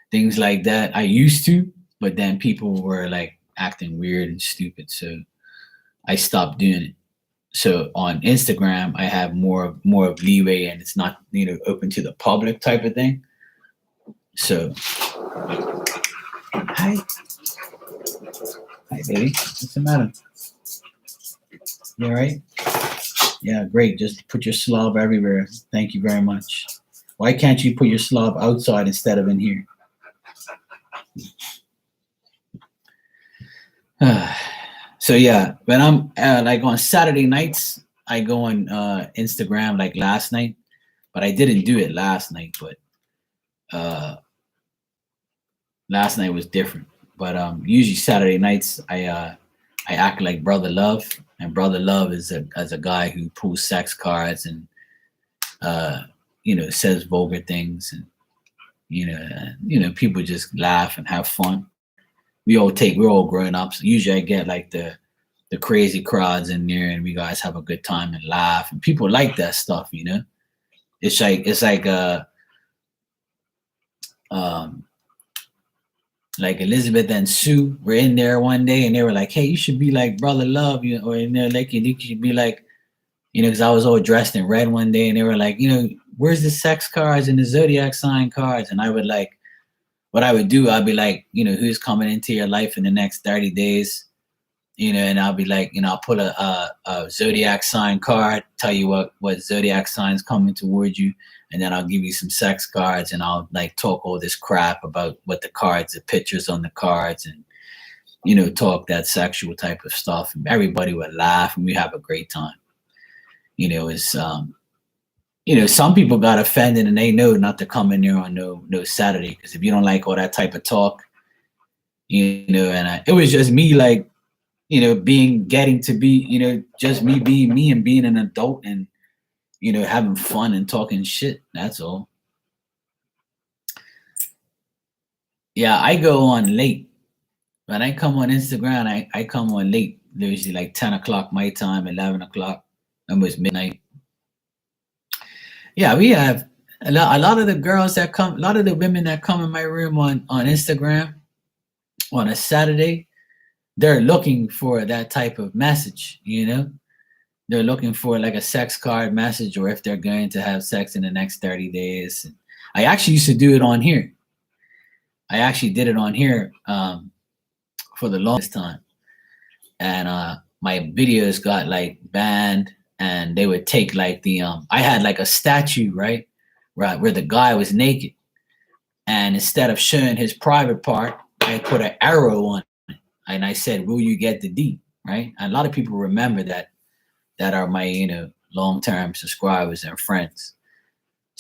things like that. I used to, but then people were like acting weird and stupid, so I stopped doing it. So on Instagram, I have more of leeway, and it's not open to the public type of thing. So hi, hi, baby, what's the matter? You all right? Yeah, great. Just put your slob everywhere. Thank you very much. Why can't you put your slob outside instead of in here? So yeah, when I'm like on Saturday nights, I go on Instagram like last night, but I didn't do it last night. But uh, last night was different. But usually Saturday nights, I act like Brother Love, and Brother Love is a guy who pulls sex cards and uh, says vulgar things, and people just laugh and have fun. We're all grown ups. Usually I get like the crazy crowds in there, and we guys have a good time and laugh, and people like that stuff. It's like um like Elizabeth and Sue were in there one day, and they were like, "Hey, you should be like Brother Love," or in there like you should be like, because I was all dressed in red one day, and they were like, where's the sex cards and the zodiac sign cards? And I would like, what I would do, I'd be like, who's coming into your life in the next 30 days? And I'll be like, I'll put a zodiac sign card, tell you what zodiac sign's coming towards you, and then I'll give you some sex cards, and I'll like talk all this crap about what the cards, the pictures on the cards, and talk that sexual type of stuff. And everybody would laugh, and we have a great time. It's some people got offended, and they know not to come in there on no Saturday, because if you don't like all that type of talk, and it was just me like getting to be, just me being me and being an adult and, having fun and talking shit. That's all. Yeah, I go on late. When I come on Instagram, I come on late. Usually like 10 o'clock my time, 11 o'clock, almost midnight. Yeah, we have a lot of the girls that come, a lot of the women that come in my room on Instagram on a Saturday, they're looking for that type of message, They're looking for like a sex card message, or if they're going to have sex in the next 30 days. I actually used to do it on here. I actually did it on here for the longest time. And my videos got like banned, and they would take like I had like a statue, right, where the guy was naked. And instead of showing his private part, I put an arrow on it. And I said, "Will you get the D?" Right? And a lot of people remember that are my long-term subscribers and friends,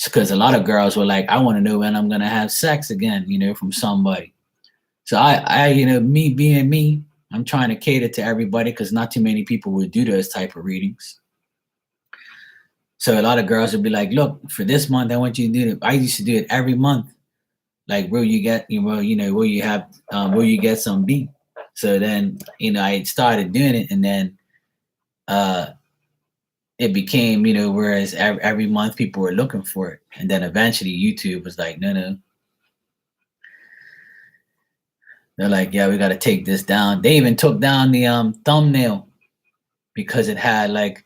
because a lot of girls were like, "I want to know when I'm gonna have sex again," from somebody. So I me being me, I'm trying to cater to everybody, because not too many people would do those type of readings. So a lot of girls would be like, "Look, for this month, I want you to do it." I used to do it every month. Like, will you get will you have will you get some B? So then I started doing it, and then it became, whereas every month people were looking for it. And then eventually YouTube was like, no. They're like, yeah, we got to take this down. They even took down the thumbnail, because it had like,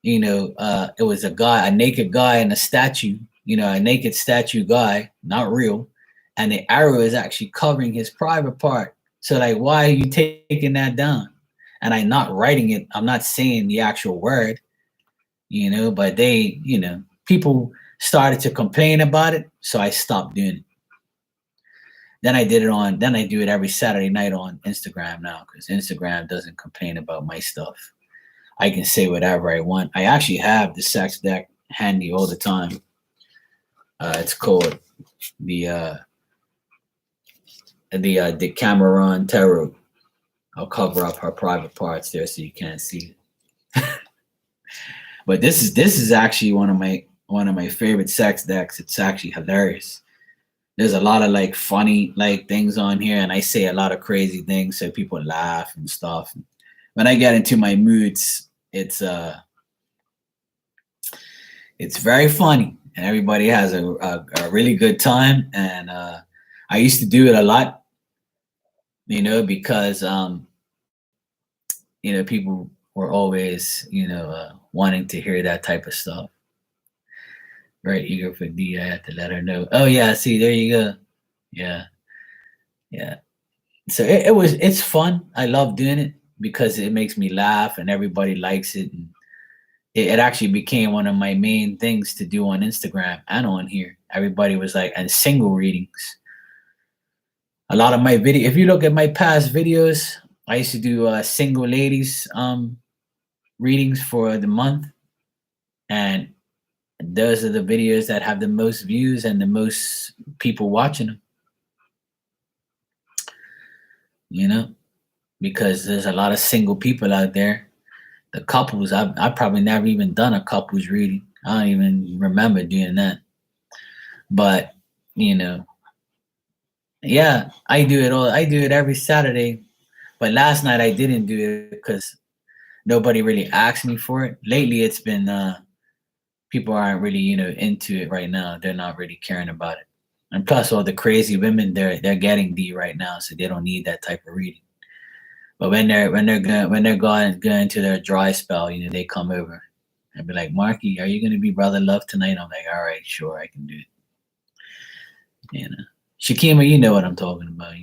it was a naked guy and a statue, a naked statue guy, not real. And the arrow is actually covering his private part. So like, why are you taking that down? And I'm not writing it. I'm not saying the actual word. But they, people started to complain about it, so I stopped doing it. Then I do it every Saturday night on Instagram now, because Instagram doesn't complain about my stuff. I can say whatever I want. I actually have the sex deck handy all the time. It's called the Decameron Tarot. I'll cover up her private parts there so you can't see it. But this is actually one of my favorite sex decks. It's actually hilarious. There's a lot of like funny like things on here, and I say a lot of crazy things so people laugh and stuff. when I get into my moods, it's very funny, and everybody has a really good time. And I used to do it a lot, because people were always wanting to hear that type of stuff. Very eager for D. I had to let her know. Oh yeah, see, there you go. Yeah, yeah. So it's fun. I love doing it because it makes me laugh and everybody likes it. And it actually became one of my main things to do on Instagram and on here. Everybody was like, and single readings. A lot of my video, if you look at my past videos, I used to do single ladies readings for the month, and those are the videos that have the most views and the most people watching them. Because there's a lot of single people out there. The couples, I've probably never even done a couples reading. I don't even remember doing that. But yeah, I do it all. I do it every Saturday. But last night I didn't do it because nobody really asked me for it. Lately, it's been people aren't really into it right now. They're not really caring about it. And plus, all the crazy women, they're getting D right now, so they don't need that type of reading. But when they're going to their dry spell, they come over and be like, Marky, are you gonna be Brother Love tonight? I'm like, all right, sure, I can do it. Shakima, you know what I'm talking about.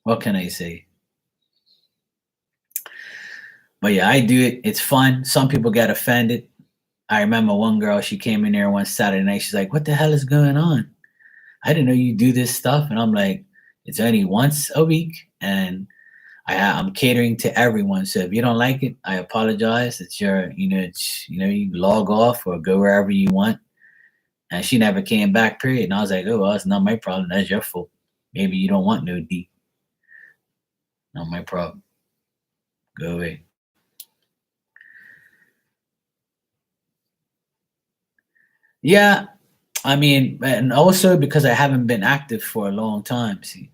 What can I say? But yeah, I do it. It's fun. Some people get offended. I remember one girl, she came in there one Saturday night. She's like, what the hell is going on? I didn't know you do this stuff. And I'm like, it's only once a week. And I'm catering to everyone. So if you don't like it, I apologize. It's your, you log off or go wherever you want. And she never came back, period. And I was like, oh, well, it's not my problem. That's your fault. Maybe you don't want no D. Not my problem. Go away. Yeah. I mean, and also because I haven't been active for a long time. See,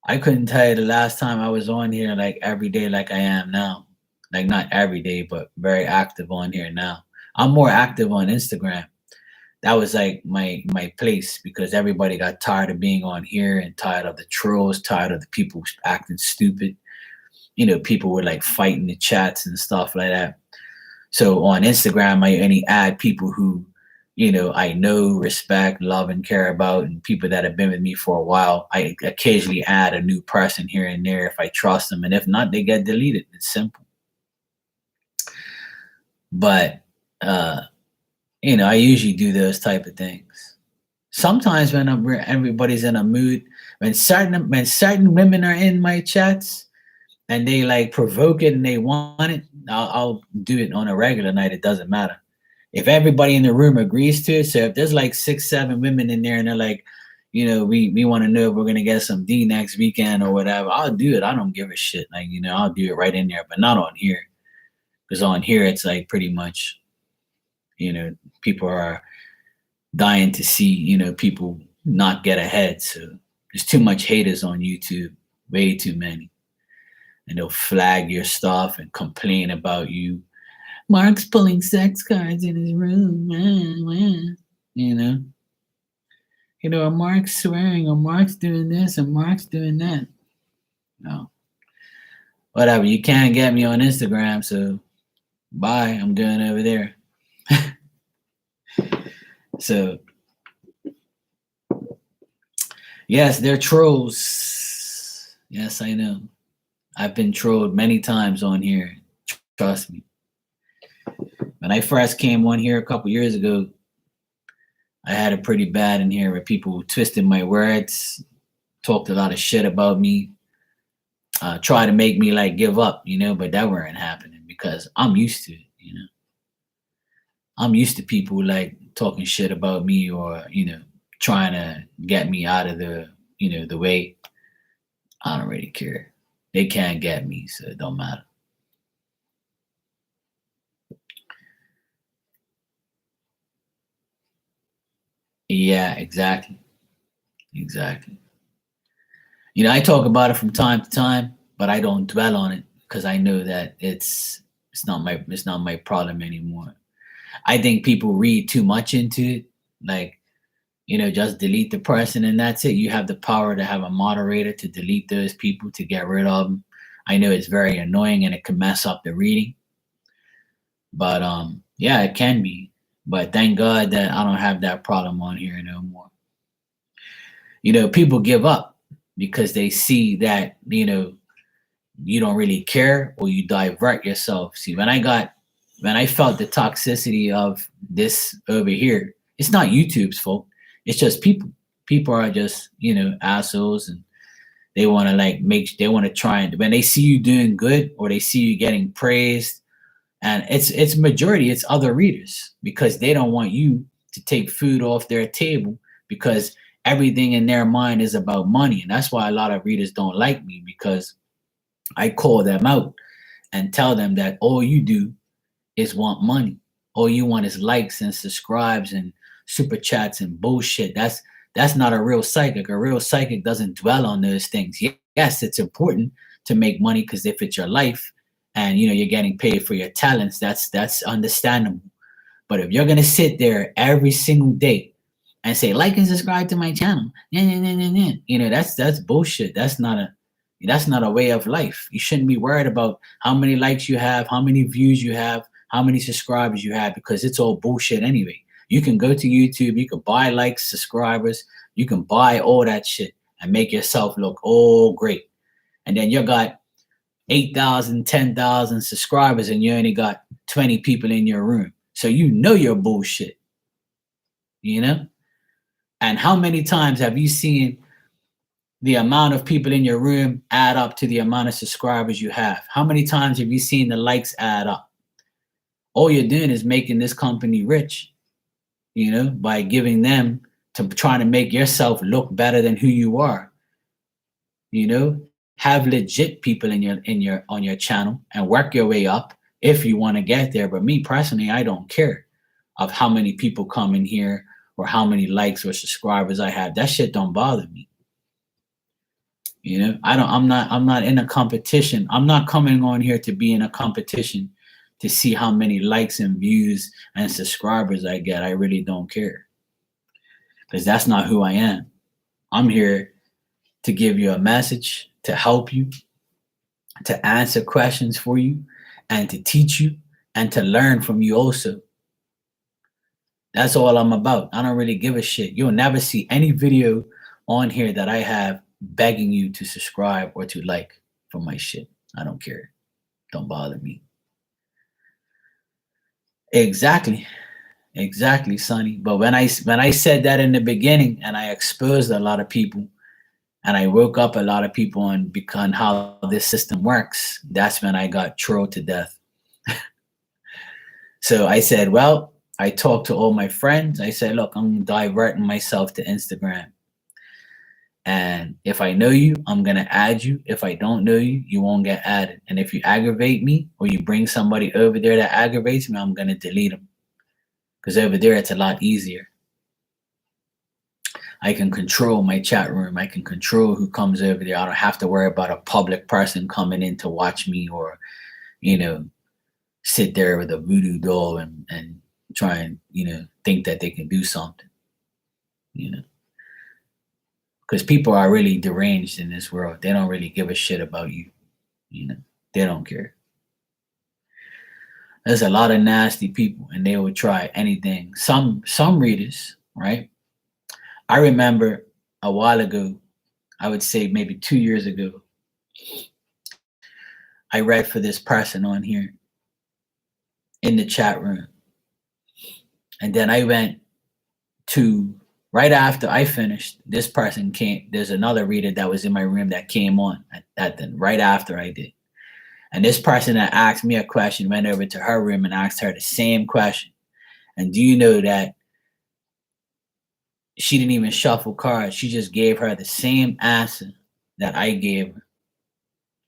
I couldn't tell you the last time I was on here like every day like I am now. Like not every day, but very active on here now. I'm more active on Instagram. That was like my place because everybody got tired of being on here and tired of the trolls, tired of the people acting stupid. People were like fighting the chats and stuff like that. So on Instagram, I only add people who I know, respect, love, and care about, and people that have been with me for a while. I occasionally add a new person here and there if I trust them, and if not, they get deleted. It's simple. But I usually do those type of things. Sometimes when everybody's in a mood, when certain women are in my chats and they like provoke it and they want it, I'll do it on a regular night. It doesn't matter. If everybody in the room agrees to it, so if there's like 6, 7 women in there and they're like, we want to know if we're gonna get some D next weekend or whatever, I'll do it. I don't give a shit. Like, I'll do it right in there, but not on here. Because on here it's like pretty much, people are dying to see, people not get ahead. So there's too much haters on YouTube, way too many. And they'll flag your stuff and complain about you. Mark's pulling sex cards in his room. Or Mark's swearing, or Mark's doing this, and Mark's doing that. No. Whatever. You can't get me on Instagram, so bye. I'm going over there. So, yes, they're trolls. Yes, I know. I've been trolled many times on here. Trust me. When I first came on here a couple years ago, I had it pretty bad in here where people twisted my words, talked a lot of shit about me, tried to make me like give up, but that weren't happening because I'm used to it, I'm used to people like talking shit about me or, trying to get me out of the, the way. I don't really care. They can't get me, so it don't matter. Yeah, exactly. Exactly. I talk about it from time to time, but I don't dwell on it. because I know that it's not my problem anymore. I think people read too much into it. Like, just delete the person and that's it. You have the power to have a moderator to delete those people, to get rid of them. I know it's very annoying and it can mess up the reading, but yeah, it can be. But thank God that I don't have that problem on here no more. People give up because they see that, you don't really care, or you divert yourself. See, when I felt the toxicity of this over here, it's not YouTube's fault. It's just people. People are just, assholes, and they want to they want to try, and when they see you doing good or they see you getting praised, and it's majority, it's other readers, because they don't want you to take food off their table, because everything in their mind is about money. And that's why a lot of readers don't like me, because I call them out and tell them that all you do is want money. All you want is likes and subscribes and super chats and bullshit. That's not a real psychic. A real psychic doesn't dwell on those things. Yes, it's important to make money, because if it's your life and you're getting paid for your talents, that's understandable. But if you're gonna sit there every single day and say like and subscribe to my channel, that's bullshit. That's not a way of life. You shouldn't be worried about how many likes you have, how many views you have, how many subscribers you have, because it's all bullshit anyway. You can go to YouTube, you can buy likes, subscribers, you can buy all that shit and make yourself look all great. And then you got 8,000, 10,000 subscribers and you only got 20 people in your room. So you're bullshit. And how many times have you seen the amount of people in your room add up to the amount of subscribers you have? How many times have you seen the likes add up? All you're doing is making this company rich, by giving them, to trying to make yourself look better than who you are. Have legit people on your channel and work your way up if you want to get there. But me personally, I don't care of how many people come in here or how many likes or subscribers I have. That shit don't bother me. I'm not in a competition. I'm not coming on here to be in a competition to see how many likes and views and subscribers I get. I really don't care, because that's not who I am. I'm here to give you a message, to help you, to answer questions for you, and to teach you, and to learn from you also. That's all I'm about. I don't really give a shit. You'll never see any video on here that I have begging you to subscribe or to like for my shit. I don't care. Don't bother me. Exactly, Sonny. But when I said that in the beginning, and I exposed a lot of people, and I woke up a lot of people on how this system works, that's when I got trolled to death. So I said, well, I talked to all my friends. I said, look, I'm diverting myself to Instagram. And if I know you, I'm going to add you. If I don't know you, you won't get added. And if you aggravate me, or you bring somebody over there that aggravates me, I'm going to delete them. Because over there, it's a lot easier. I can control my chat room. I can control who comes over there. I don't have to worry about a public person coming in to watch me, or, sit there with a voodoo doll and try and, think that they can do something, Because people are really deranged in this world. They don't really give a shit about you. They don't care. There's a lot of nasty people, and they will try anything. Some readers, right? I remember a while ago, I would say maybe 2 years ago, I read for this person on here in the chat room. And then I went to, right after I finished, this person came. There's another reader that was in my room that came on right after I did. And this person that asked me a question went over to her room and asked her the same question. And do you know that she didn't even shuffle cards? She just gave her the same answer that I gave her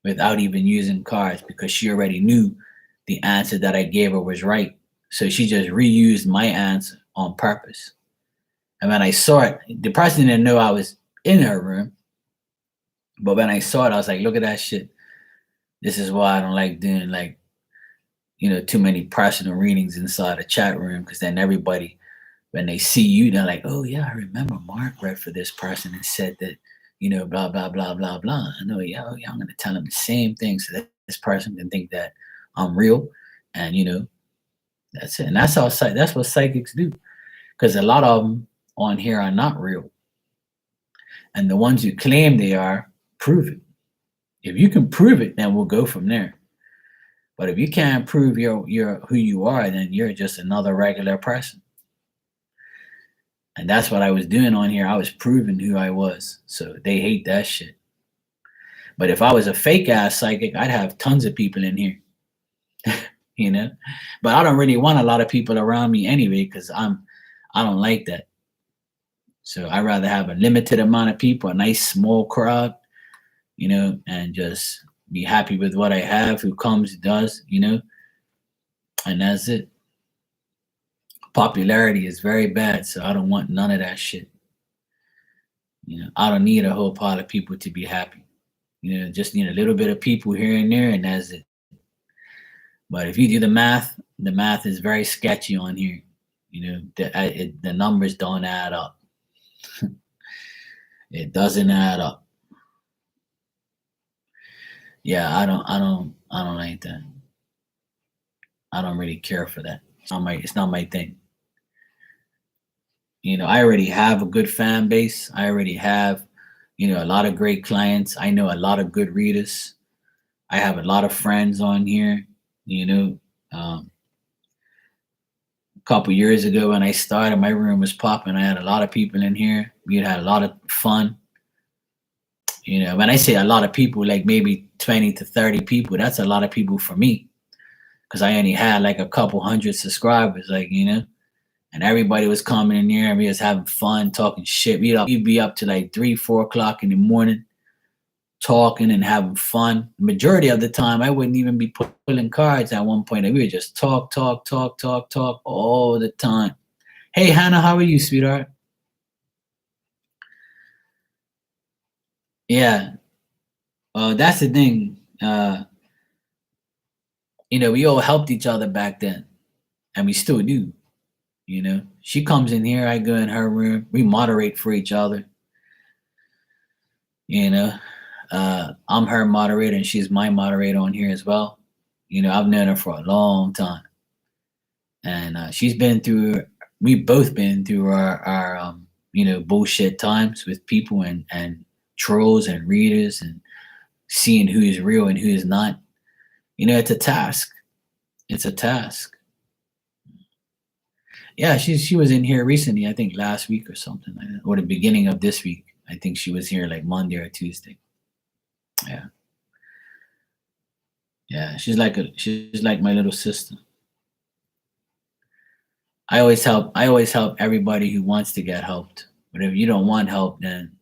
without even using cards, because she already knew the answer that I gave her was right. So she just reused my answer on purpose. And when I saw it, the person didn't know I was in her room. But when I saw it, I was like, look at that shit. This is why I don't like doing like, too many personal readings inside a chat room, because then everybody, when they see you, they're like, oh yeah, I remember Mark read for this person and said that, blah blah blah blah blah. I know, yeah, oh, yeah, I'm gonna tell them the same thing so that this person can think that I'm real, and that's it. And that's what psychics do, because a lot of them on here are not real, and the ones who claim they are, prove it. If you can prove it, then we'll go from there. But if you can't prove you're who you are, then you're just another regular person. And that's what I was doing on here. I was proving who I was. So they hate that shit. But if I was a fake ass psychic, I'd have tons of people in here. you know? But I don't really want a lot of people around me anyway, because I don't like that. So I'd rather have a limited amount of people, a nice small crowd, and just be happy with what I have, who comes, does, and that's it. Popularity is very bad, so I don't want none of that shit. I don't need a whole pile of people to be happy. Just need a little bit of people here and there, and that's it. But if you do the math is very sketchy on here. The numbers don't add up. It doesn't add up. Yeah, I don't like that. I don't really care for that. It's not my thing. I already have a good fan base. I already have, a lot of great clients. I know a lot of good readers. I have a lot of friends on here. A couple years ago when I started, my room was popping. I had a lot of people in here. We had a lot of fun. When I say a lot of people, like maybe 20 to 30 people, that's a lot of people for me. Because I only had like a couple hundred subscribers, and everybody was coming in here and we was having fun, talking shit. We'd be up to like 3, 4 o'clock in the morning, talking and having fun. The majority of the time, I wouldn't even be pulling cards at one point. And we would just talk all the time. Hey, Hannah, how are you, sweetheart? Yeah, that's the thing. We all helped each other back then, and we still do. She comes in here, I go in her room, we moderate for each other. I'm her moderator and she's my moderator on here as well. I've known her for a long time, and we've both been through our bullshit times with people and trolls and readers, and seeing who is real and who is not. It's a task. It's a task. Yeah, she was in here recently, I think last week or something like that, or the beginning of this week. I think she was here like Monday or Tuesday. Yeah. Yeah, she's like my little sister. I always help everybody who wants to get helped. But if you don't want help, then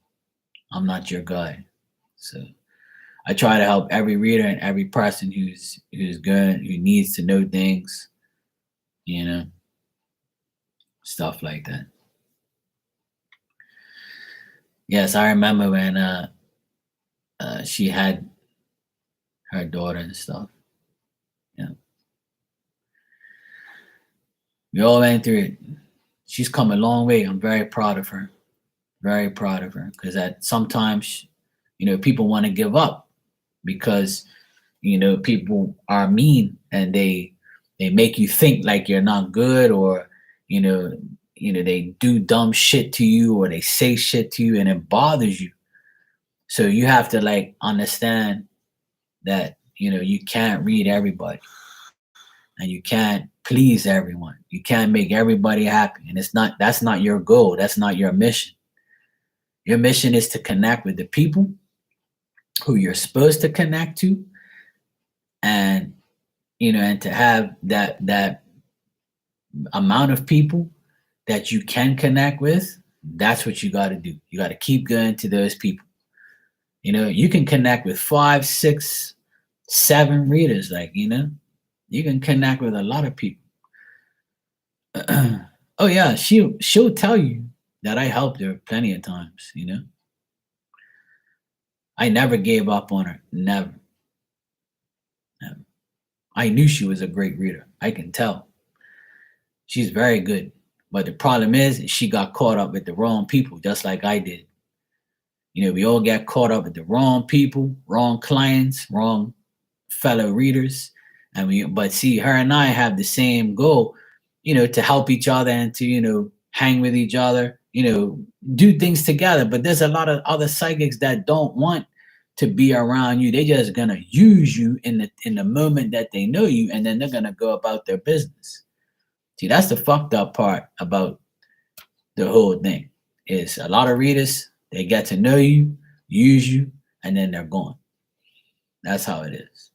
I'm not your guy. So I try to help every reader and every person who's good, who needs to know things, stuff like that. Yes, I remember when she had her daughter and stuff. Yeah, we all went through it. She's come a long way. I'm very proud of her. Very proud of her, because that sometimes, people want to give up because, people are mean and they make you think like you're not good, or they do dumb shit to you, or they say shit to you and it bothers you. So you have to like understand that you can't read everybody, and you can't please everyone. You can't make everybody happy, and that's not your goal. That's not your mission. Your mission is to connect with the people who you're supposed to connect to, and and to have that amount of people that you can connect with. That's what you got to do. You got to keep going to those people. You can connect with 5, 6, 7 readers. Like, you can connect with a lot of people. Oh yeah, she'll tell you that I helped her plenty of times. I never gave up on her. Never. I knew she was a great reader. I can tell. She's very good. But the problem is she got caught up with the wrong people, just like I did. We all get caught up with the wrong people, wrong clients, wrong fellow readers. But see, her and I have the same goal, to help each other and to, hang with each other, do things together. But there's a lot of other psychics that don't want to be around you. They just gonna use you in the moment that they know you, and then they're gonna go about their business. See, that's the fucked up part about the whole thing. Is a lot of readers, they get to know you, use you, and then they're gone. That's how it is.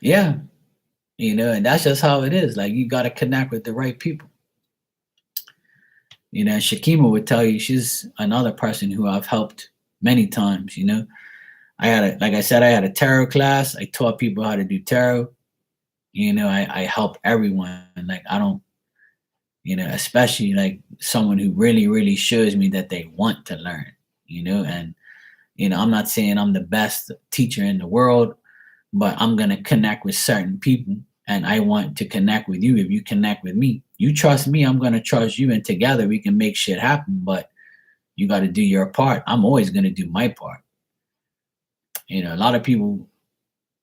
Yeah, and that's just how it is. Like, you got to connect with the right people. Shakima would tell you, she's another person who I've helped many times. Like I said, I had a tarot class. I taught people how to do tarot. I help everyone. Like, I don't, especially like someone who really, really shows me that they want to learn, and, I'm not saying I'm the best teacher in the world, but I'm going to connect with certain people, and I want to connect with you. If you connect with me, you trust me, I'm going to trust you, and together we can make shit happen. But you got to do your part. I'm always going to do my part. A lot of people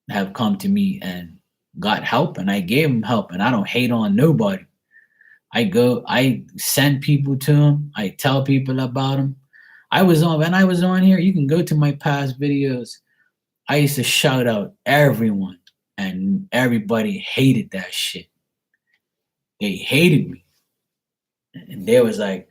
have come to me and got help, and I gave them help, and I don't hate on nobody. I send people to them. I tell people about them. When I was on here, you can go to my past videos. I used to shout out everyone, and everybody hated that shit. They hated me. And they was like,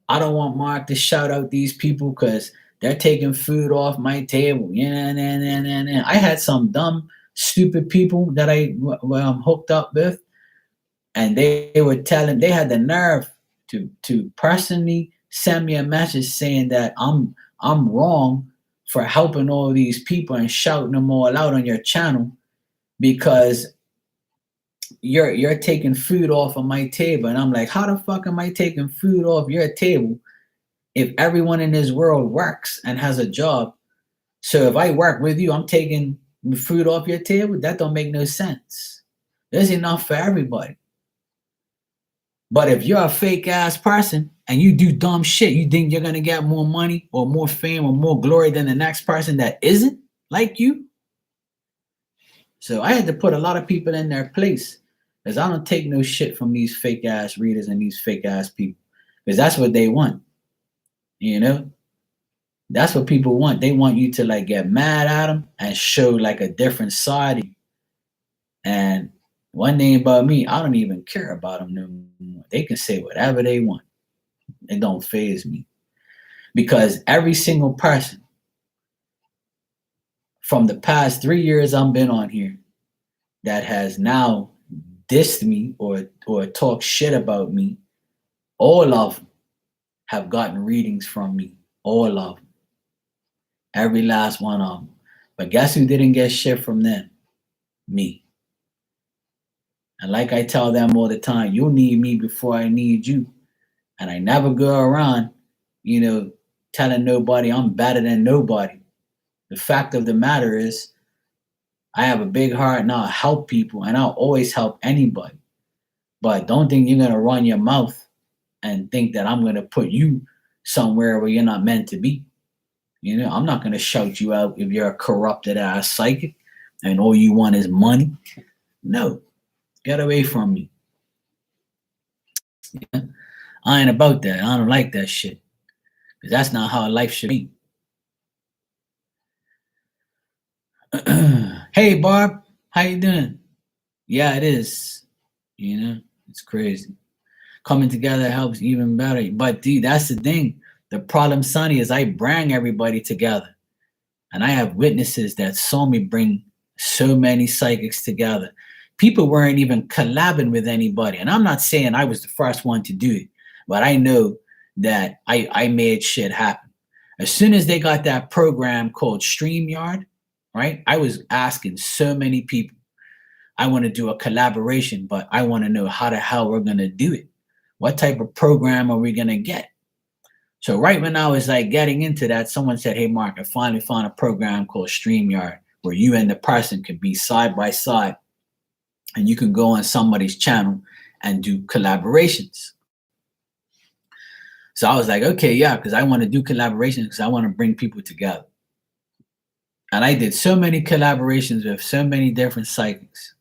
I don't want Mark to shout out these people because they're taking food off my table. I had some dumb, stupid people that I'm hooked up with, and they were telling, they had the nerve to personally send me a message saying that I'm wrong for helping all these people and shouting them all out on your channel because you're taking food off of my table. And I'm like, how the fuck am I taking food off your table if everyone in this world works and has a job? So if I work with you, I'm taking food off your table? That don't make no sense. There's enough for everybody. But if you're a fake ass person and you do dumb shit, you think you're gonna get more money or more fame or more glory than the next person that isn't like you? So I had to put a lot of people in their place because I don't take no shit from these fake ass readers and these fake ass people because that's what they want. That's what people want. They want you to like get mad at them and show like a different side of you. And one thing about me, I don't even care about them no more. They can say whatever they want. It don't faze me. Because every single person from the past 3 years I've been on here that has now dissed me or talked shit about me, all of them have gotten readings from me. All of them. Every last one of them. But guess who didn't get shit from them? Me. And like I tell them all the time, you'll need me before I need you. And I never go around, telling nobody I'm better than nobody. The fact of the matter is, I have a big heart and I'll help people and I'll always help anybody. But don't think you're going to run your mouth and think that I'm going to put you somewhere where you're not meant to be. I'm not going to shout you out if you're a corrupted ass psychic and all you want is money. No, get away from me. Yeah? I ain't about that. I don't like that shit. Because that's not how life should be. Hey, Barb, how you doing? Yeah, it is. It's crazy. Coming together helps even better. But dude, that's the thing. The problem, Sonny, is I bring everybody together. And I have witnesses that saw me bring so many psychics together. People weren't even collabing with anybody. And I'm not saying I was the first one to do it, but I know that I made shit happen. As soon as they got that program called StreamYard, right? I was asking so many people, I want to do a collaboration, but I want to know how the hell we're going to do it. What type of program are we gonna get? So right when I was like getting into that, someone said, "Hey, Mark, I finally found a program called StreamYard where you and the person could be side by side, and you can go on somebody's channel and do collaborations." So I was like, okay, yeah, because I want to do collaborations because I want to bring people together. And I did so many collaborations with so many different psychics.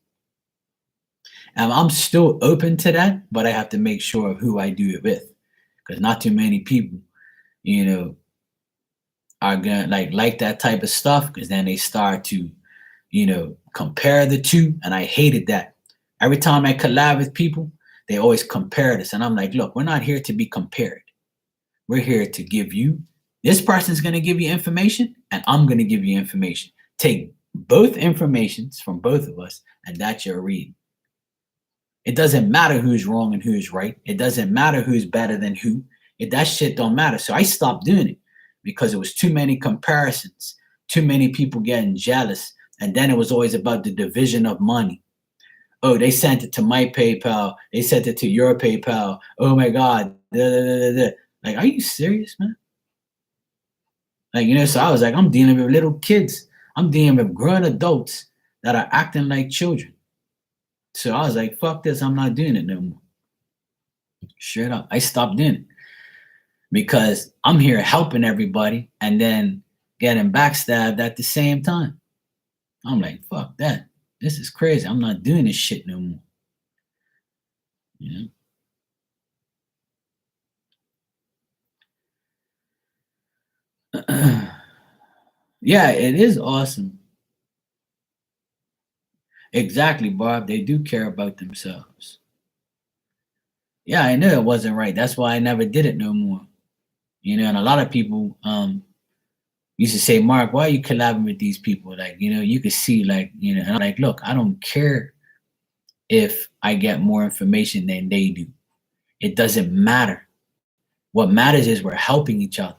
And I'm still open to that, but I have to make sure of who I do it with. Because not too many people, you know, are gonna like that type of stuff, because then they start to, compare the two. And I hated that. Every time I collab with people, they always compare this. And I'm like, look, we're not here to be compared. We're here to give you, this person's going to give you information, and I'm going to give you information. Take both informations from both of us, and that's your reading. It doesn't matter who's wrong and who's right. It doesn't matter who's better than who. That shit don't matter. So I stopped doing it because it was too many comparisons, too many people getting jealous. And then it was always about the division of money. Oh, they sent it to my PayPal. They sent it to your PayPal. Oh my God. Da, da, da, da. Like, are you serious, man? Like, so I was like, I'm dealing with little kids. I'm dealing with grown adults that are acting like children. So I was like, fuck this. I'm not doing it no more. Straight up. I stopped doing it because I'm here helping everybody and then getting backstabbed at the same time. I'm like, fuck that. This is crazy. I'm not doing this shit no more. Yeah, it is awesome. Exactly, Bob. They do care about themselves. Yeah, I knew it wasn't right. That's why I never did it no more. And a lot of people used to say, Mark, why are you collabing with these people? Like, you could see, like, and I'm like, look, I don't care if I get more information than they do. It doesn't matter. What matters is we're helping each other.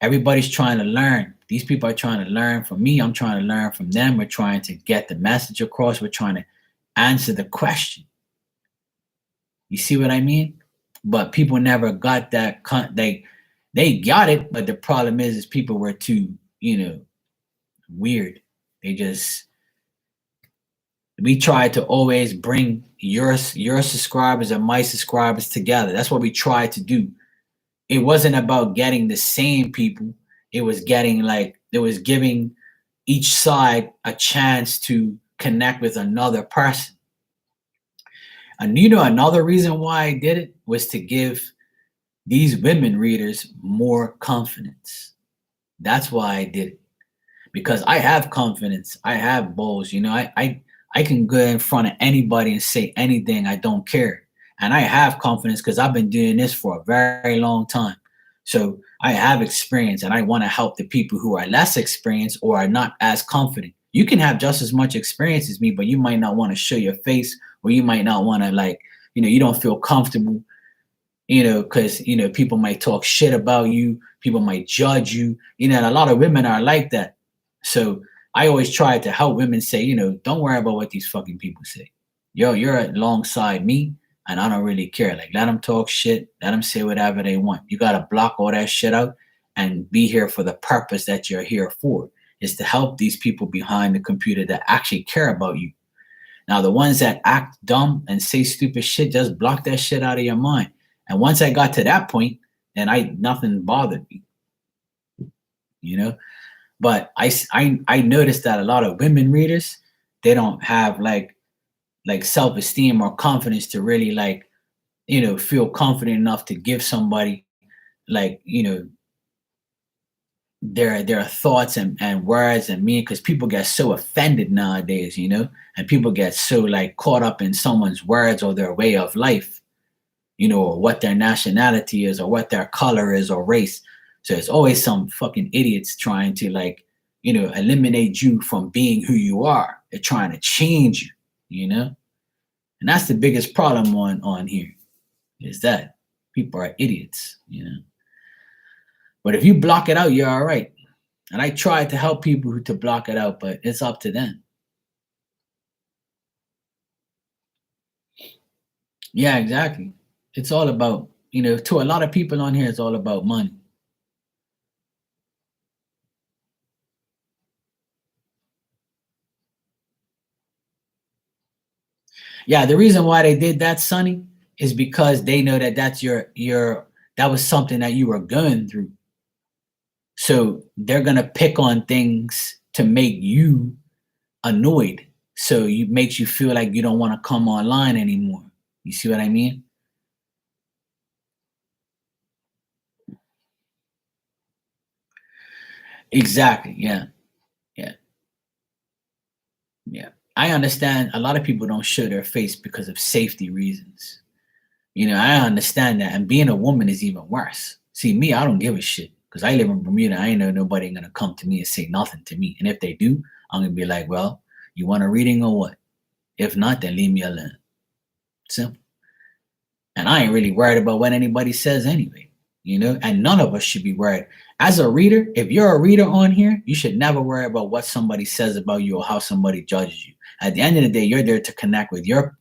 Everybody's trying to learn. These people are trying to learn from me. I'm trying to learn from them. We're trying to get the message across. We're trying to answer the question. You see what I mean? But people never got that. They got it, but the problem is people were too, weird. We tried to always bring your subscribers and my subscribers together. That's what we tried to do. It wasn't about getting the same people. It was giving each side a chance to connect with another person. And another reason why I did it was to give these women readers more confidence. That's why I did it. Because I have confidence. I have balls. I can go in front of anybody and say anything. I don't care. And I have confidence because I've been doing this for a very long time. So I have experience, and I want to help the people who are less experienced or are not as confident. You can have just as much experience as me, but you might not want to show your face, or you might not want to, you don't feel comfortable, because, people might talk shit about you. People might judge you, and a lot of women are like that. So I always try to help women say, don't worry about what these fucking people say. You're alongside me, and I don't really care. Like, let them talk shit. Let them say whatever they want. You got to block all that shit out and be here for the purpose that you're here for, is to help these people behind the computer that actually care about you. Now, the ones that act dumb and say stupid shit, just block that shit out of your mind. And once I got to that point, then nothing bothered me, But I noticed that a lot of women readers, they don't have like self-esteem or confidence to really feel confident enough to give somebody their thoughts and words and meaning, because people get so offended nowadays, and people get so caught up in someone's words or their way of life, or what their nationality is or what their color is or race. So it's always some fucking idiots trying to eliminate you from being who you are. They're trying to change you, And that's the biggest problem on here, is that people are idiots, But if you block it out, you're all right. And I try to help people to block it out, but it's up to them. Yeah, exactly. It's all about, to a lot of people on here, it's all about money. Yeah, the reason why they did that, Sonny, is because they know that that's that was something that you were going through. So they're gonna pick on things to make you annoyed. So you makes you feel like you don't want to come online anymore. You see what I mean? Exactly. Yeah. Yeah. Yeah. I understand a lot of people don't show their face because of safety reasons. I understand that. And being a woman is even worse. See, me, I don't give a shit because I live in Bermuda. I ain't know nobody gonna come to me and say nothing to me. And if they do, I'm gonna be like, well, you want a reading or what? If not, then leave me alone. Simple. And I ain't really worried about what anybody says anyway. And none of us should be worried. As a reader, if you're a reader on here, you should never worry about what somebody says about you or how somebody judges you. At the end of the day, you're there to connect with your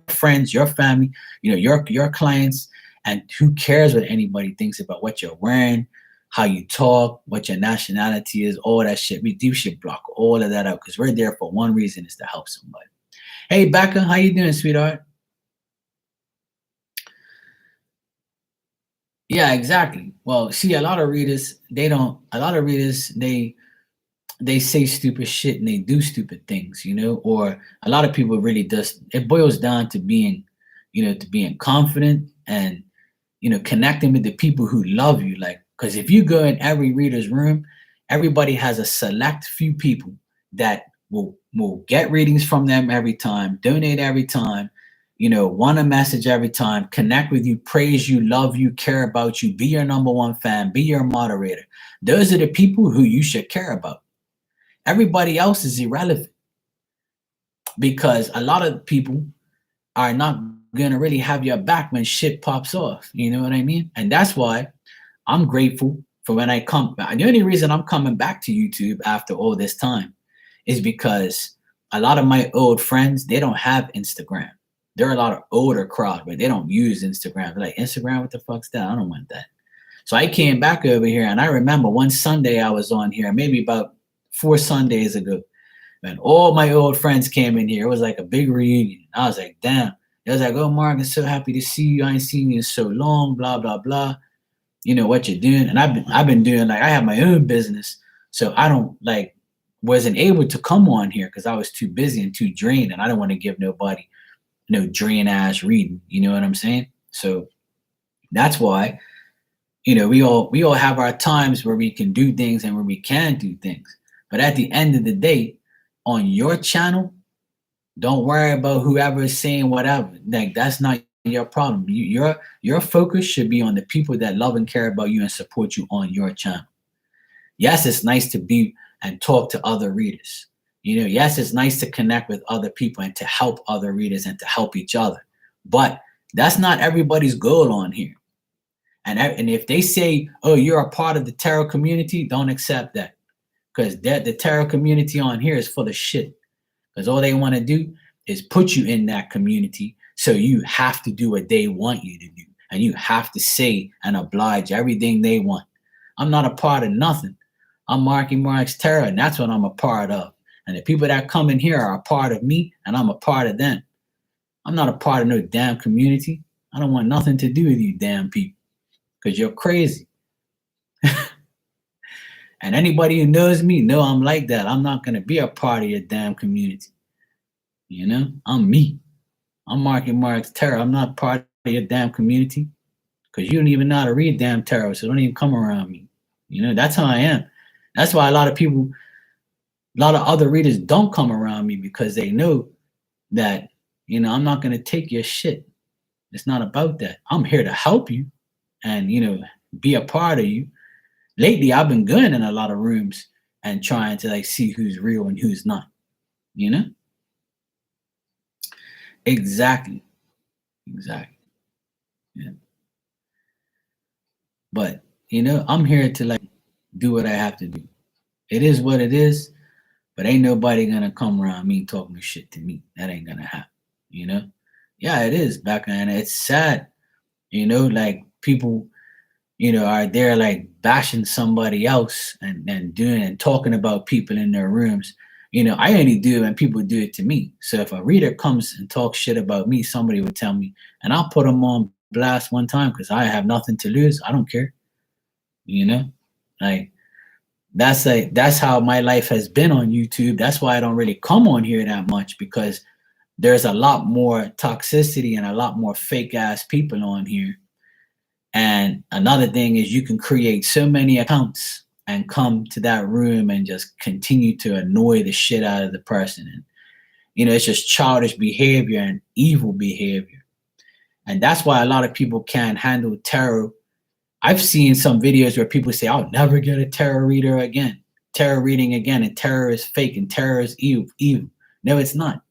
friends, your family, your clients, and who cares what anybody thinks about what you're wearing, how you talk, what your nationality is, all that shit. We should block all of that out because we're there for one reason, is to help somebody. Hey, Becca, how you doing, sweetheart? Yeah, exactly. Well, see, a lot of readers, they don't. A lot of readers, they say stupid shit and they do stupid things, or a lot of people really just, it boils down to being, to being confident and, connecting with the people who love you. Like, because if you go in every reader's room, everybody has a select few people that will get readings from them every time, donate every time, want a message every time, connect with you, praise you, love you, care about you, be your number one fan, be your moderator. Those are the people who you should care about. Everybody else is irrelevant because a lot of people are not going to really have your back when shit pops off. You know what I mean? And that's why I'm grateful for when I come. The only reason I'm coming back to YouTube after all this time is because a lot of my old friends, they don't have Instagram. There are a lot of older crowd, but they don't use Instagram. They're like, Instagram, what the fuck's that? I don't want that. So I came back over here, and I remember one Sunday I was on here, maybe about 4 Sundays ago, and all my old friends came in here. It was like a big reunion. I was like, damn. It was like, oh, Mark, I'm so happy to see you. I ain't seen you in so long, blah, blah, blah. You know what you're doing. And I've been doing, like, I have my own business. So I don't, like, wasn't able to come on here because I was too busy and too drained. And I don't want to give nobody no drain ass reading. You know what I'm saying? So that's why, we all have our times where we can do things and where we can do things. But at the end of the day, on your channel, don't worry about whoever is saying whatever. Like, that's not your problem. Your focus should be on the people that love and care about you and support you on your channel. Yes, it's nice to be and talk to other readers. Yes, it's nice to connect with other people and to help other readers and to help each other. But that's not everybody's goal on here. And if they say, oh, you're a part of the tarot community, don't accept that. Because the tarot community on here is full of shit. Because all they want to do is put you in that community. So you have to do what they want you to do. And you have to say and oblige everything they want. I'm not a part of nothing. I'm Marky Mark's Tarot, and that's what I'm a part of. And the people that come in here are a part of me, and I'm a part of them. I'm not a part of no damn community. I don't want nothing to do with you damn people. Because you're crazy. And anybody who knows me know I'm like that. I'm not going to be a part of your damn community. I'm me. I'm Marky Mark's Tarot. I'm not part of your damn community because you don't even know how to read damn tarot, so don't even come around me. That's how I am. That's why a lot of other readers don't come around me because they know that, I'm not going to take your shit. It's not about that. I'm here to help you and, be a part of you. Lately, I've been going in a lot of rooms and trying to, like, see who's real and who's not. Exactly. Yeah. But I'm here to, like, do what I have to do. It is what it is, but ain't nobody gonna come around me talking shit to me. That ain't gonna happen. Yeah, it is, Becca, and it's sad You know, like people, are there like bashing somebody else and doing and talking about people in their rooms. I only do it when people do it to me. So if a reader comes and talks shit about me, somebody would tell me, and I'll put them on blast one time because I have nothing to lose. I don't care. You know, like that's how my life has been on YouTube. That's why I don't really come on here that much, because there's a lot more toxicity and a lot more fake ass people on here. And another thing is you can create so many accounts and come to that room and just continue to annoy the shit out of the person. And, it's just childish behavior and evil behavior. And that's why a lot of people can't handle tarot. I've seen some videos where people say, I'll never get a tarot reader again, tarot reading again, and tarot is fake and tarot is evil. No, it's not.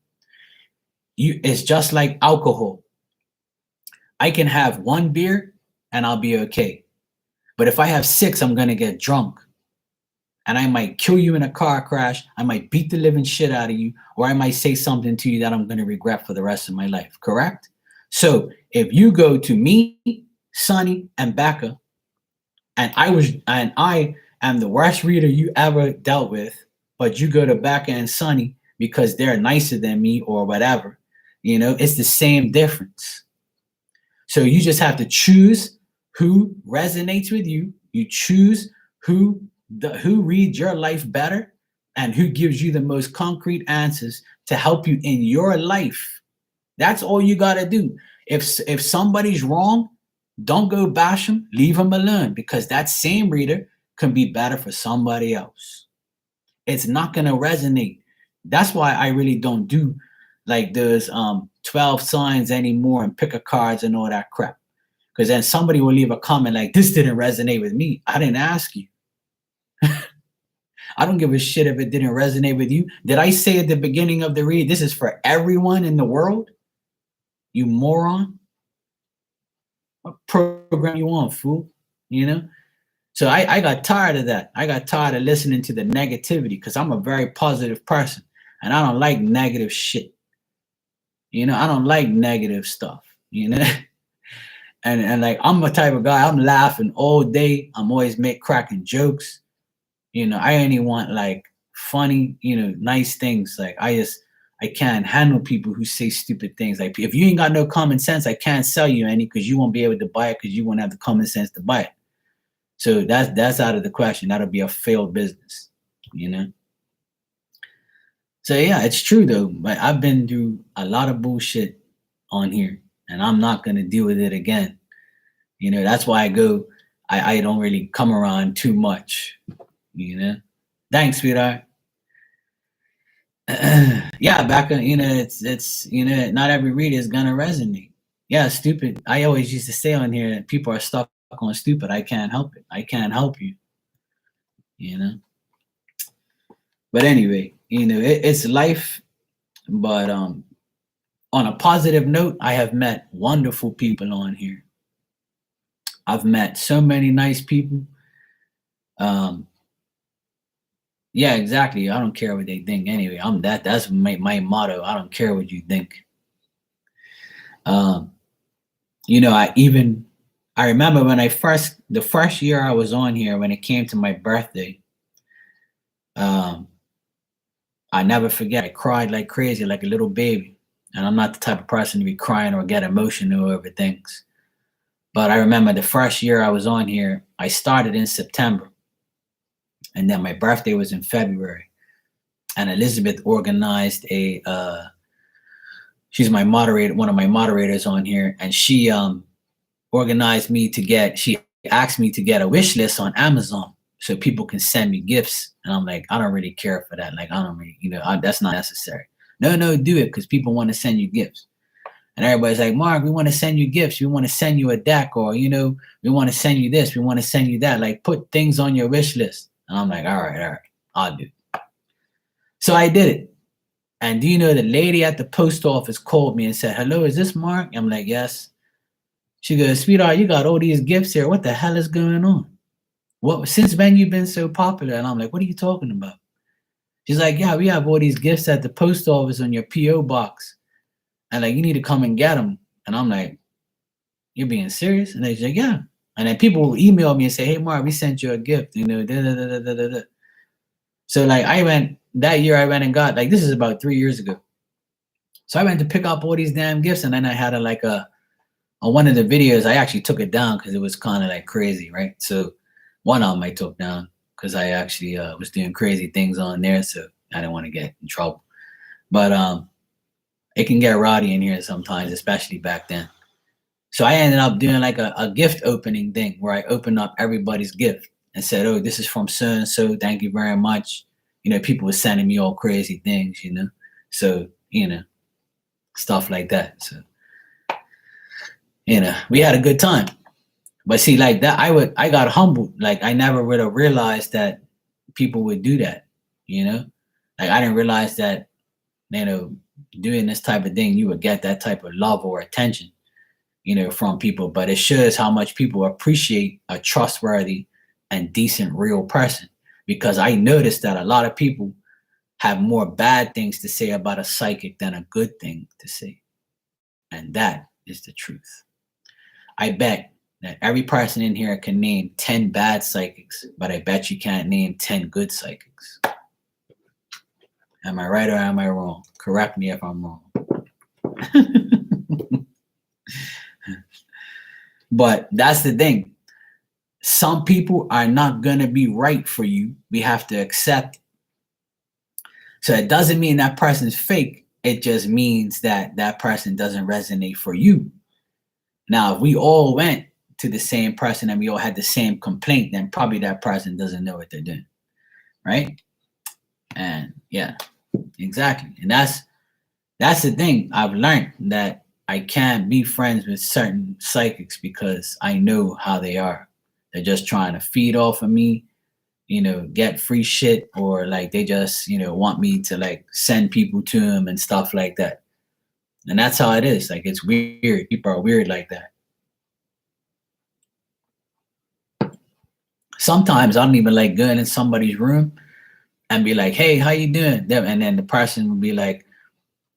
It's just like alcohol. I can have one beer and I'll be okay. But if I have 6, I'm going to get drunk. And I might kill you in a car crash. I might beat the living shit out of you. Or I might say something to you that I'm going to regret for the rest of my life. Correct? So if you go to me, Sonny, and Becca, and I am the worst reader you ever dealt with, but you go to Becca and Sonny because they're nicer than me or whatever, it's the same difference. So you just have to choose who resonates with you. You choose who reads your life better and who gives you the most concrete answers to help you in your life. That's all you got to do. If somebody's wrong, don't go bash them, leave them alone, because that same reader can be better for somebody else. It's not going to resonate. That's why I really don't do like those 12 signs anymore and pick a cards and all that crap. Because then somebody will leave a comment like, this didn't resonate with me. I didn't ask you. I don't give a shit if it didn't resonate with you. Did I say at the beginning of the read, this is for everyone in the world? You moron. What program you on, fool? So I got tired of that. I got tired of listening to the negativity because I'm a very positive person and I don't like negative shit. I don't like negative stuff, and like I'm a type of guy, I'm laughing all day. I'm always cracking jokes. I only want like funny, nice things. Like I can't handle people who say stupid things. Like if you ain't got no common sense, I can't sell you any because you won't be able to buy it because you won't have the common sense to buy it. So that's out of the question. That'll be a failed business, So yeah, it's true though. But I've been through a lot of bullshit on here, and I'm not gonna deal with it again. That's why I don't really come around too much. Thanks, sweetheart. Yeah, Becca, it's not every reader is gonna resonate. Yeah, stupid. I always used to say on here that people are stuck on stupid. I can't help it. I can't help you. But anyway, it's life. But on a positive note, I have met wonderful people on here. I've met so many nice people. Yeah, exactly. I don't care what they think anyway. That's my motto. I don't care what you think. I remember when the first year I was on here, when it came to my birthday, I never forget, I cried like crazy, like a little baby. And I'm not the type of person to be crying or get emotional over things. But I remember the first year I was on here, I started in September. And then my birthday was in February. And Elizabeth organized she's my moderator, one of my moderators on here. And she she asked me to get a wish list on Amazon so people can send me gifts. And I'm like, I don't really care for that. Like, I don't really, that's not necessary. No, do it because people want to send you gifts. And everybody's like, Mark, we want to send you gifts. We want to send you a deck, or, we want to send you this. We want to send you that. Like, put things on your wish list. And I'm like, all right, I'll do it. So I did it. And do you know the lady at the post office called me and said, hello, is this Mark? I'm like, yes. She goes, sweetheart, you got all these gifts here. What the hell is going on? Since when you been so popular? And I'm like, what are you talking about? She's like, yeah, we have all these gifts at the post office on your P.O. box. And like, you need to come and get them. And I'm like, You're being serious? And they say, yeah. And then people will email me and say, hey, Mark, we sent you a gift, you know, da, da, da, da, da, da, da. So like that year I went and got, like, this is about 3 years ago. So I went to pick up all these damn gifts, and then I had on one of the videos, I actually took it down because it was kind of like crazy, right? So one of them I took down because I actually was doing crazy things on there, so I didn't want to get in trouble. But it can get rowdy in here sometimes, especially back then. So I ended up doing like a gift opening thing where I opened up everybody's gift and said, oh, this is from so-and-so. Thank you very much. You know, people were sending me all crazy things, you know. So, you know, stuff like that. So, you know, we had a good time. But see, like that, I got humbled. Like I never would have realized that people would do that, you know? Like I didn't realize that, you know, doing this type of thing, you would get that type of love or attention, you know, from people. But it shows how much people appreciate a trustworthy and decent real person. Because I noticed that a lot of people have more bad things to say about a psychic than a good thing to say. And that is the truth. I bet that every person in here can name 10 bad psychics, but I bet you can't name 10 good psychics. Am I right or am I wrong? Correct me if I'm wrong. But that's the thing. Some people are not going to be right for you. We have to accept it. So it doesn't mean that person's fake. It just means that that person doesn't resonate for you. Now, if we all went to the same person and we all had the same complaint, then probably that person doesn't know what they're doing. Right? And yeah, exactly. And that's the thing. I've learned that I can't be friends with certain psychics because I know how they are. They're just trying to feed off of me, you know, get free shit, or like they just, you know, want me to like send people to them and stuff like that. And that's how it is. Like it's weird. People are weird like that. Sometimes I don't even like going in somebody's room and be like, hey, how you doing? And then the person will be like,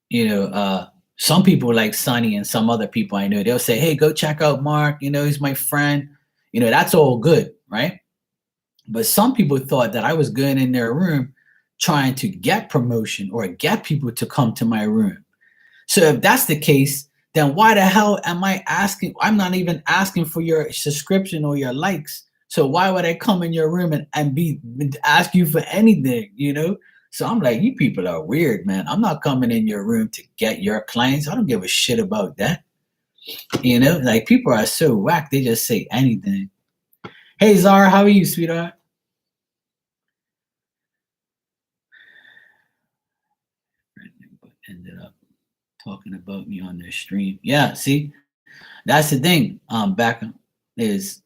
you know, some people like Sonny and some other people I know, they'll say, hey, go check out Mark. You know, he's my friend. You know, that's all good, right? But some people thought that I was going in their room trying to get promotion or get people to come to my room. So if that's the case, then why the hell am I asking? I'm not even asking for your subscription or your likes. So why would I come in your room and ask you for anything, you know? So I'm like, you people are weird, man. I'm not coming in your room to get your clients. I don't give a shit about that. You know, like people are so whack. They just say anything. Hey, Zara, how are you, sweetheart? Ended up talking about me on their stream. Yeah, see, that's the thing. Back is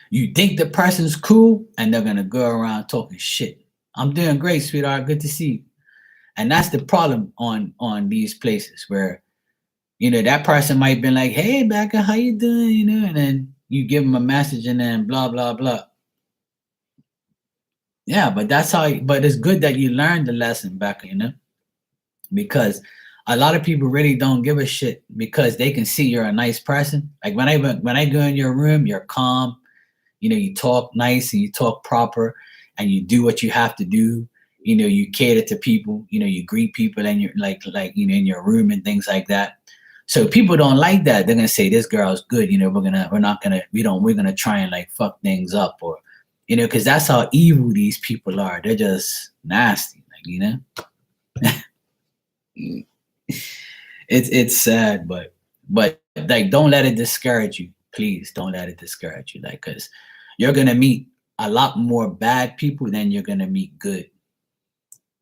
you think the person's cool and they're gonna go around talking shit. I'm doing great, sweetheart. Good to see you. And that's the problem on these places where, you know, that person might be like, hey, Becca, how you doing? You know, and then you give them a message and then blah, blah, blah. Yeah, but but it's good that you learned the lesson, Becca, you know, because a lot of people really don't give a shit because they can see you're a nice person. Like when I go in your room, you're calm, you know, you talk nice and you talk proper and you do what you have to do. You know, you cater to people, you know, you greet people and you're like, you know, in your room and things like that. So people don't like that. They're gonna say this girl's good, you know, we're gonna try and like fuck things up, or, you know, because that's how evil these people are. They're just nasty, like, you know. It's sad, but like don't let it discourage you. Please don't let it discourage you, like, because you're gonna meet a lot more bad people than you're gonna meet good.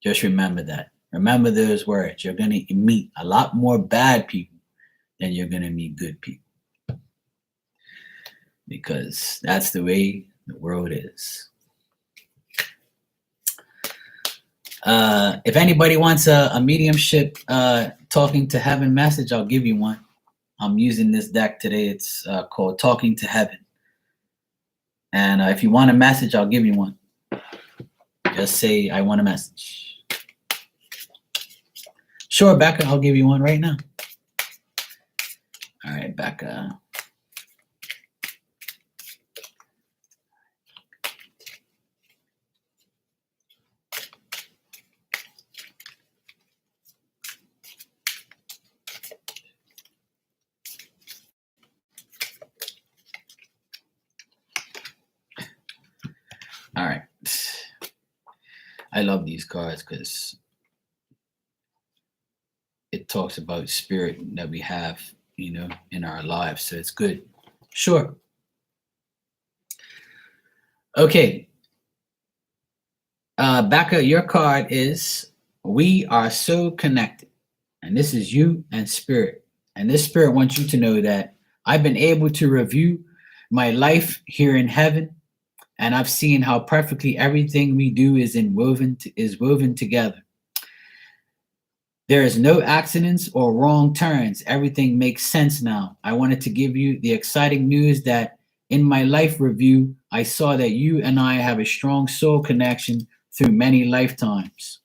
Just remember that. Remember those words. You're gonna meet a lot more bad people than you're gonna meet good people, because that's the way the world is. If anybody wants a mediumship talking to heaven message, I'll give you one. I'm using this deck today. It's called Talking to Heaven. And if you want a message, I'll give you one. Just say, I want a message. Sure, Becca, I'll give you one right now. All right, right, Becca. All right. I love these cards because it talks about spirit that we have, in our lives. So it's good. Sure. Okay. Becca, your card is "We Are So Connected." And this is you and spirit. And this spirit wants you to know that I've been able to review my life here in heaven, and I've seen how perfectly everything we do is woven together. There is no accidents or wrong turns. Everything makes sense now. I wanted to give you the exciting news that in my life review, I saw that you and I have a strong soul connection through many lifetimes.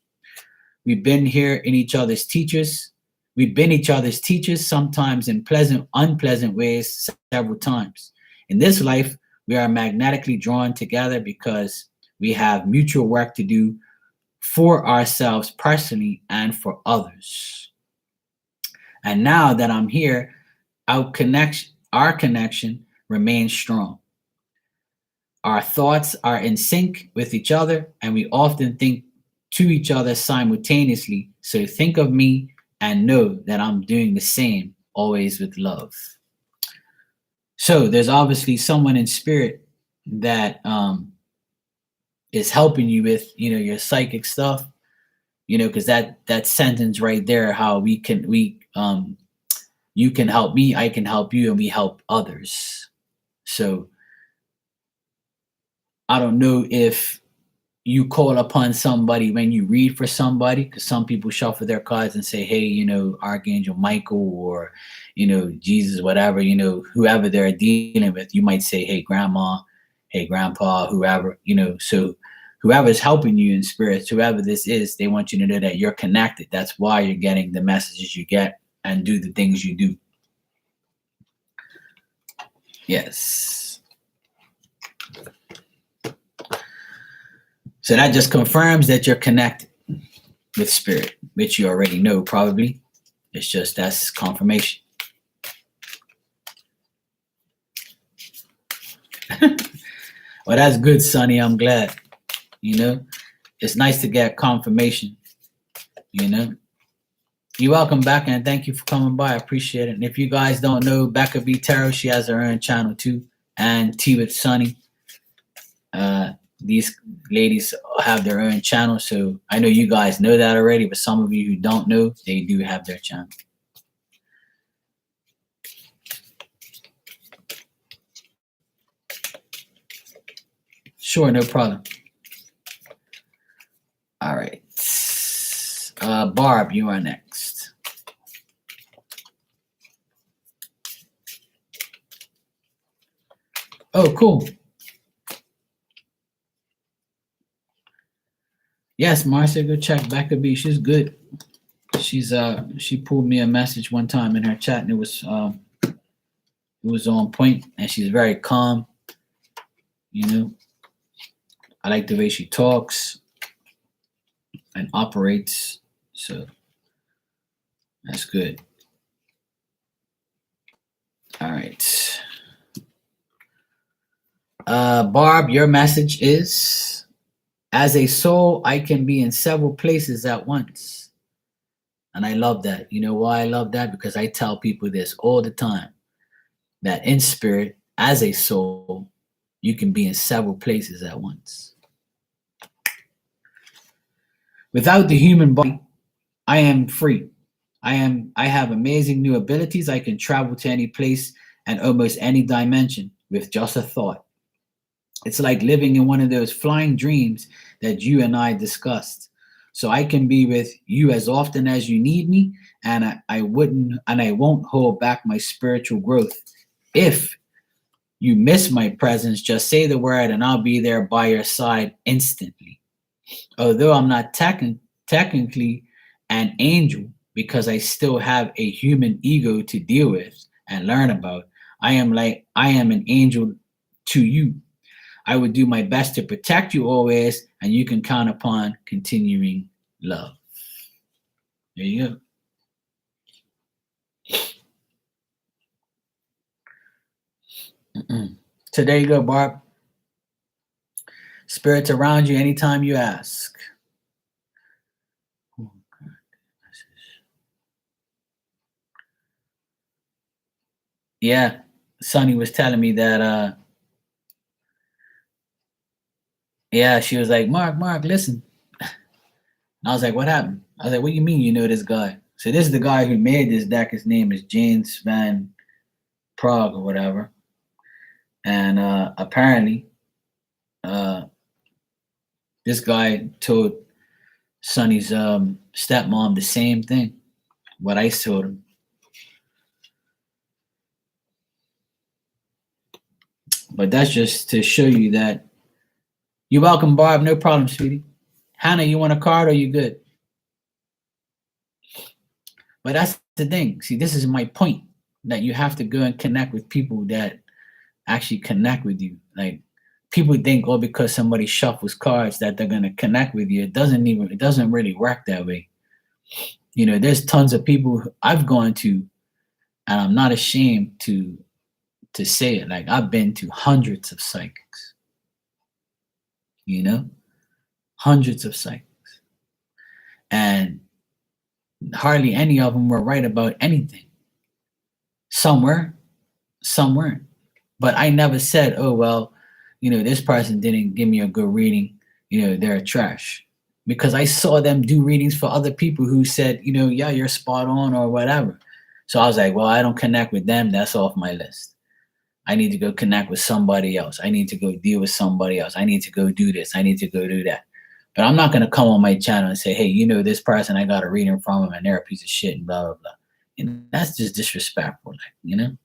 We've been here in each other's teachers. We've been each other's teachers, sometimes in pleasant, unpleasant ways, several times. In this life, we are magnetically drawn together because we have mutual work to do for ourselves personally and for others. And now that I'm here, our connection remains strong. Our thoughts are in sync with each other, and we often think to each other simultaneously. So think of me and know that I'm doing the same, always with love. So there's obviously someone in spirit that is helping you with, your psychic stuff, because that sentence right there, how you can help me, I can help you, and we help others. So I don't know if you call upon somebody when you read for somebody, because some people shuffle their cards and say, hey, Archangel Michael, or Jesus, whatever, whoever they're dealing with. You might say, hey, grandma, hey, grandpa, whoever, so whoever's helping you in spirits, whoever this is, they want you to know that you're connected. That's why you're getting the messages you get and do the things you do. Yes. So that just confirms that you're connected with spirit, which you already know probably. It's just that's confirmation. Well, that's good, Sonny. I'm glad. It's nice to get confirmation. You're welcome back, and thank you for coming by. I appreciate it. And if you guys don't know Becca B. Tarot, she has her own channel too, and Tea with Sonny. These ladies have their own channel, so I know you guys know that already, but some of you who don't know, they do have their channel. Sure, no problem. All right. Barb, you are next. Oh, cool. Yes, Marcia, go check Becca B. She's good. She pulled me a message one time in her chat, and it was on point, and she's very calm. I like the way she talks and operates, so that's good. All right. Barb, your message is, as a soul, I can be in several places at once. And I love that. You know why I love that? Because I tell people this all the time, that in spirit, as a soul, you can be in several places at once. Without the human body, I am free. I have amazing new abilities. I can travel to any place and almost any dimension with just a thought. It's like living in one of those flying dreams that you and I discussed. So I can be with you as often as you need me, and I won't hold back my spiritual growth. If you miss my presence, just say the word and I'll be there by your side instantly. Although I'm not technically an angel, because I still have a human ego to deal with, and learn about. I am an angel to you. I would do my best to protect you always, and you can count upon continuing love. There you go. So there you go, Barb. Spirits around you anytime you ask. Yeah, Sonny was telling me that yeah, she was like, Mark, listen. And I was like, what happened? I was like, what do you mean you know this guy? So this is the guy who made this deck. His name is James Van Prague or whatever. And apparently, uh, this guy told Sonny's stepmom the same thing, what I told him. But that's just to show you that you're welcome, Barb. No problem, sweetie. Hannah, you want a card or you good? But that's the thing. See, this is my point, that you have to go and connect with people that actually connect with you. Like, people think, oh, because somebody shuffles cards that they're gonna connect with you. It doesn't really work that way. You know, there's tons of people I've gone to, and I'm not ashamed to say it. Like, I've been to hundreds of psychics. You know, hundreds of psychics, and hardly any of them were right about anything. Some were, some weren't. But I never said, oh, well, you know, this person didn't give me a good reading, you know, they're trash. Because I saw them do readings for other people who said, you know, yeah, you're spot on or whatever. So I was like, well, I don't connect with them. That's off my list. I need to go connect with somebody else. I need to go deal with somebody else. I need to go do this. I need to go do that. But I'm not going to come on my channel and say, hey, you know, this person, I got a reading from them and they're a piece of shit and blah, blah, blah. And that's just disrespectful, like, you know?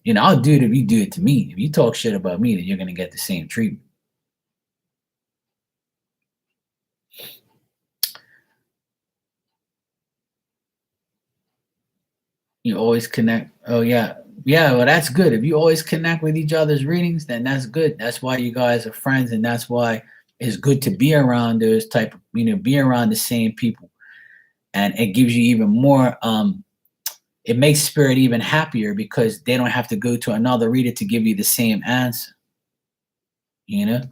You know, I'll do it if you do it to me. If you talk shit about me, then you're going to get the same treatment. You always connect. Oh, yeah. Yeah, well, that's good. If you always connect with each other's readings, then that's good. That's why you guys are friends, and that's why it's good to be around those type of, you know, be around the same people. And it gives you even more, it makes spirit even happier because they don't have to go to another reader to give you the same answer. You know?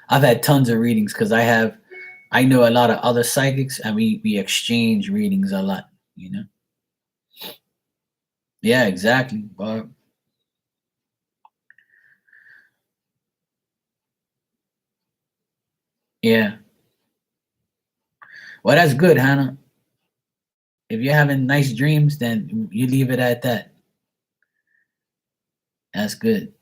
I've had tons of readings because I know a lot of other psychics, and we exchange readings a lot, you know? Yeah, exactly, Barb. Yeah. Well, that's good, Hannah. If you're having nice dreams, then you leave it at that. That's good.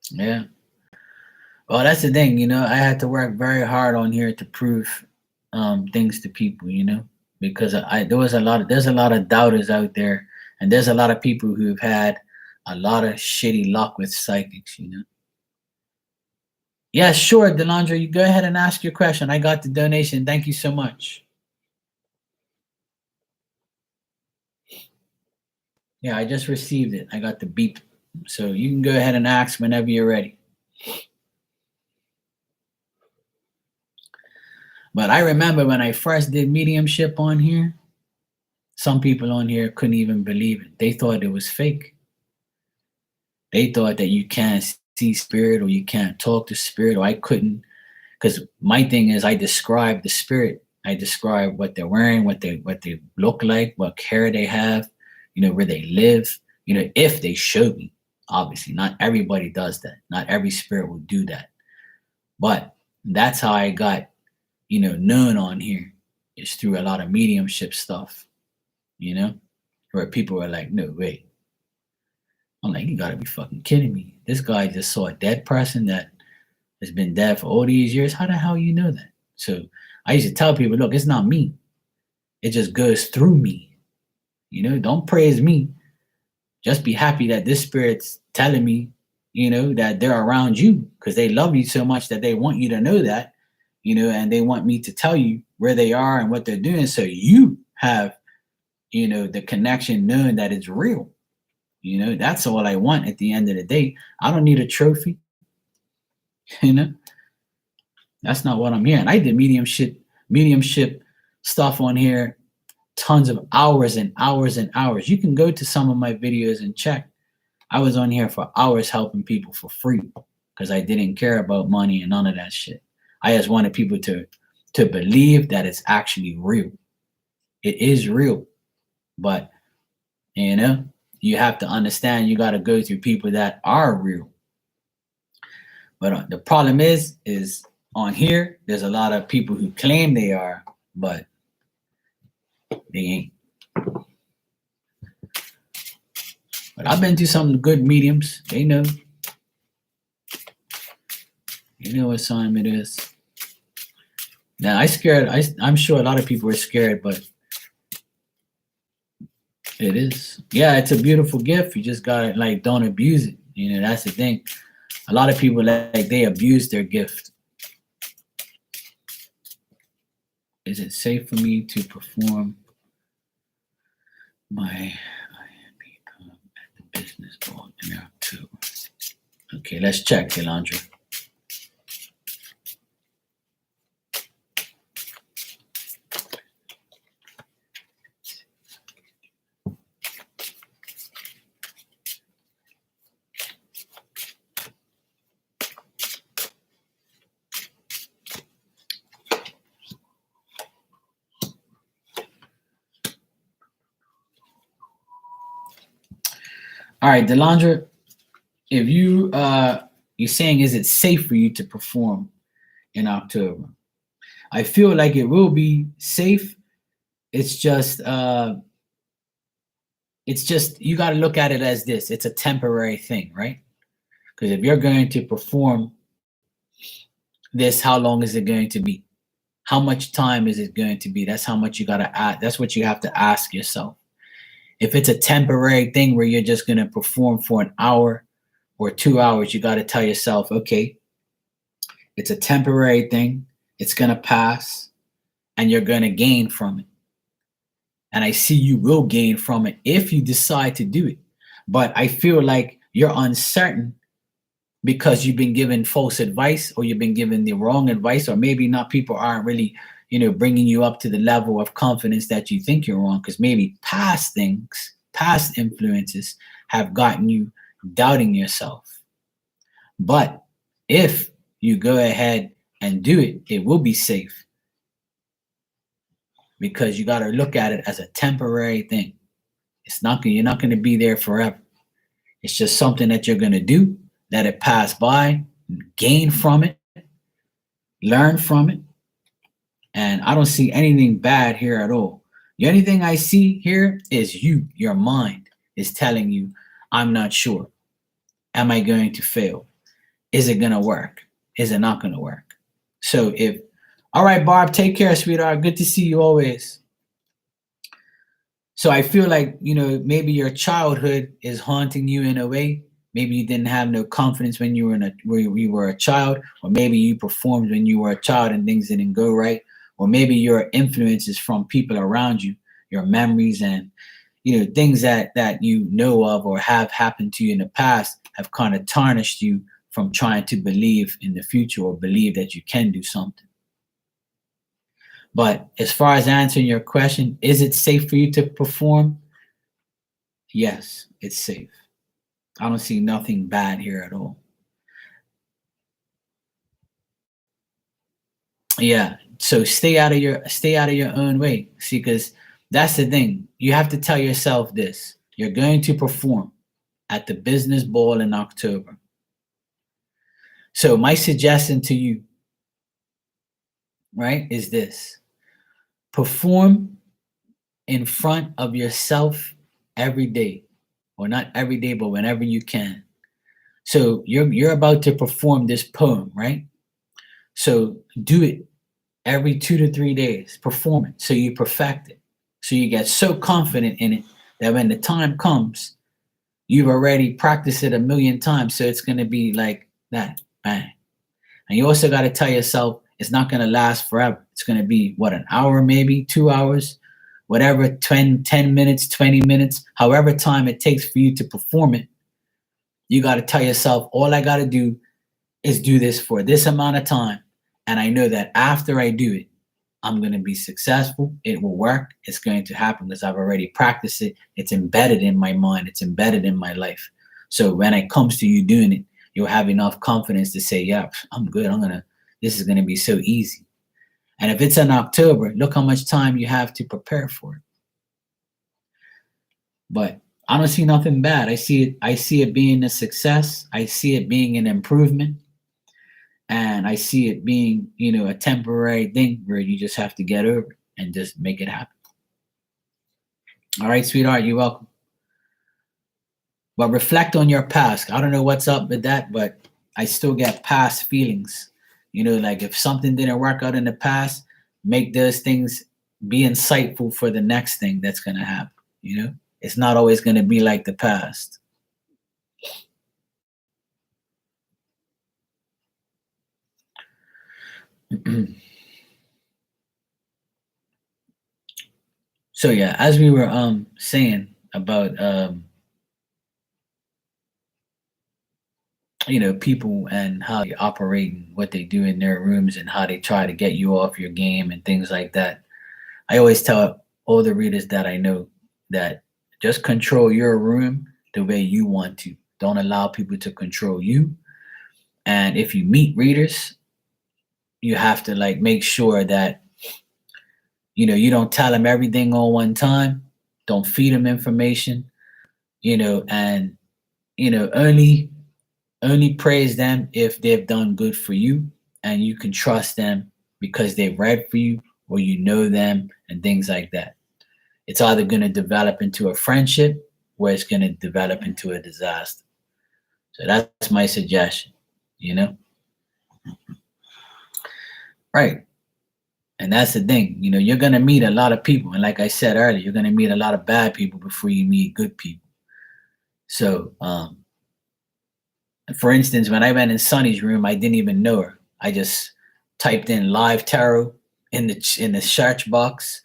Yeah. Well, that's the thing, you know. I had to work very hard on here to prove things to people, you know, because there's a lot of doubters out there, and there's a lot of people who've had a lot of shitty luck with psychics, you know. Yeah, sure, Delandra, you go ahead and ask your question. I got the donation. Thank you so much. Yeah, I just received it. I got the beep. So you can go ahead and ask whenever you're ready. But I remember when I first did mediumship on here, some people on here couldn't even believe it. They thought it was fake. They thought that you can't see spirit or you can't talk to spirit, or I couldn't. Because my thing is, I describe the spirit. I describe what they're wearing, what they look like, what hair they have, you know, where they live, you know, if they show me. Obviously, not everybody does that. Not every spirit will do that. But that's how I got, you know, known on here, is through a lot of mediumship stuff, you know, where people are like, no, wait. I'm like, you gotta be fucking kidding me. This guy just saw a dead person that has been dead for all these years. How the hell you know that? So I used to tell people, look, it's not me. It just goes through me. You know, don't praise me. Just be happy that this spirit's telling me, that they're around you because they love you so much that they want you to know that, and they want me to tell you where they are and what they're doing. So you have, the connection knowing that it's real. That's all I want at the end of the day. I don't need a trophy. You know, that's not what I'm hearing. I did mediumship stuff on here, tons of hours and hours and hours. You can go to some of my videos and check. I was on here for hours helping people for free because I didn't care about money and none of that shit. I just wanted people to believe that it's actually real. It is real, but you have to understand you got to go through people that are real. But the problem is on here, there's a lot of people who claim they are, but they ain't. But I've been to some good mediums. They know. You know what time it is. Now, I'm sure a lot of people are scared, but it is. Yeah, it's a beautiful gift. You just gotta don't abuse it. That's the thing. A lot of people they abuse their gift. Is it safe for me to perform my IMP at the business ball in October? Okay, let's check, Delandra. All right, Delandra, if you're saying, is it safe for you to perform in October? I feel like it will be safe. It's just you got to look at it as this. It's a temporary thing, right? Because if you're going to perform this, how long is it going to be? How much time is it going to be? That's how much you got to add. That's what you have to ask yourself. If it's a temporary thing where you're just going to perform for an hour or 2 hours, you got to tell yourself, okay, it's a temporary thing. It's going to pass and you're going to gain from it. And I see you will gain from it if you decide to do it. But I feel like you're uncertain because you've been given false advice or you've been given the wrong advice, or maybe not, people aren't really bringing you up to the level of confidence that you think you're on, because maybe past influences have gotten you doubting yourself. But if you go ahead and do it, it will be safe, because you got to look at it as a temporary thing. You're not going to be there forever. It's just something that you're going to do, let it pass by, gain from it, learn from it. And I don't see anything bad here at all. The only thing I see here is your mind is telling you, I'm not sure. Am I going to fail? Is it going to work? Is it not going to work? So all right, Barb, take care, sweetheart. Good to see you always. So I feel like, maybe your childhood is haunting you in a way. Maybe you didn't have no confidence when you were a child, or maybe you performed when you were a child and things didn't go right. Or maybe your influences from people around you, your memories and, things that you know of or have happened to you in the past have kind of tarnished you from trying to believe in the future or believe that you can do something. But as far as answering your question, is it safe for you to perform? Yes, it's safe. I don't see nothing bad here at all. Yeah. So stay out of your own way. See, because that's the thing. You have to tell yourself this. You're going to perform at the business ball in October. So my suggestion to you, right, is this. Perform in front of yourself every day. Or not every day, but whenever you can. So you're about to perform this poem, right? So do it every 2 to 3 days. Perform it so you perfect it. So you get so confident in it that when the time comes, You've already practiced it a million times, so it's going to be like that, bang. And you also got to tell yourself it's not going to last forever. It's going to be, what, an hour, maybe 2 hours, whatever, 10 minutes, 20 minutes, however time it takes for you to perform it. You got to tell yourself, all I got to do is do this for this amount of time. And I know that after I do it, I'm going to be successful. It will work. It's going to happen because I've already practiced it. It's embedded in my mind. It's embedded in my life. So when it comes to you doing it, you'll have enough confidence to say, yeah, I'm good. This is going to be so easy. And if it's in October, look how much time you have to prepare for it. But I don't see nothing bad. I see it being a success. I see it being an improvement. And I see it being, a temporary thing where you just have to get over it and just make it happen. All right, sweetheart, you're welcome. But reflect on your past. I don't know what's up with that, but I still get past feelings. Like if something didn't work out in the past, make those things be insightful for the next thing that's going to happen. It's not always going to be like the past. So yeah, as we were saying about people and how they operate and what they do in their rooms and how they try to get you off your game and things like that. I always tell all the readers that I know that just control your room the way you want to. Don't allow people to control you. And if you meet readers, you have to make sure that you don't tell them everything all one time. Don't feed them information, and only praise them if they've done good for you and you can trust them because they've read for you or you know them and things like that. It's either going to develop into a friendship or it's going to develop into a disaster. So that's my suggestion, Right. And that's the thing, you're going to meet a lot of people. And like I said earlier, you're going to meet a lot of bad people before you meet good people. So, for instance, when I went in Sunny's room, I didn't even know her. I just typed in live tarot in the search box.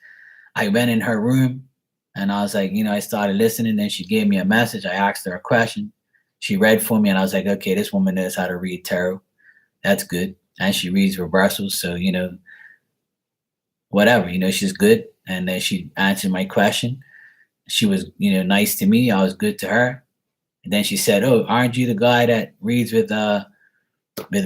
I went in her room and I was like, I started listening. Then she gave me a message. I asked her a question. She read for me and I was like, okay, this woman knows how to read tarot. That's good. And she reads reversals. So, whatever, she's good. And then she answered my question. She was, nice to me. I was good to her. And then she said, oh, aren't you the guy that reads with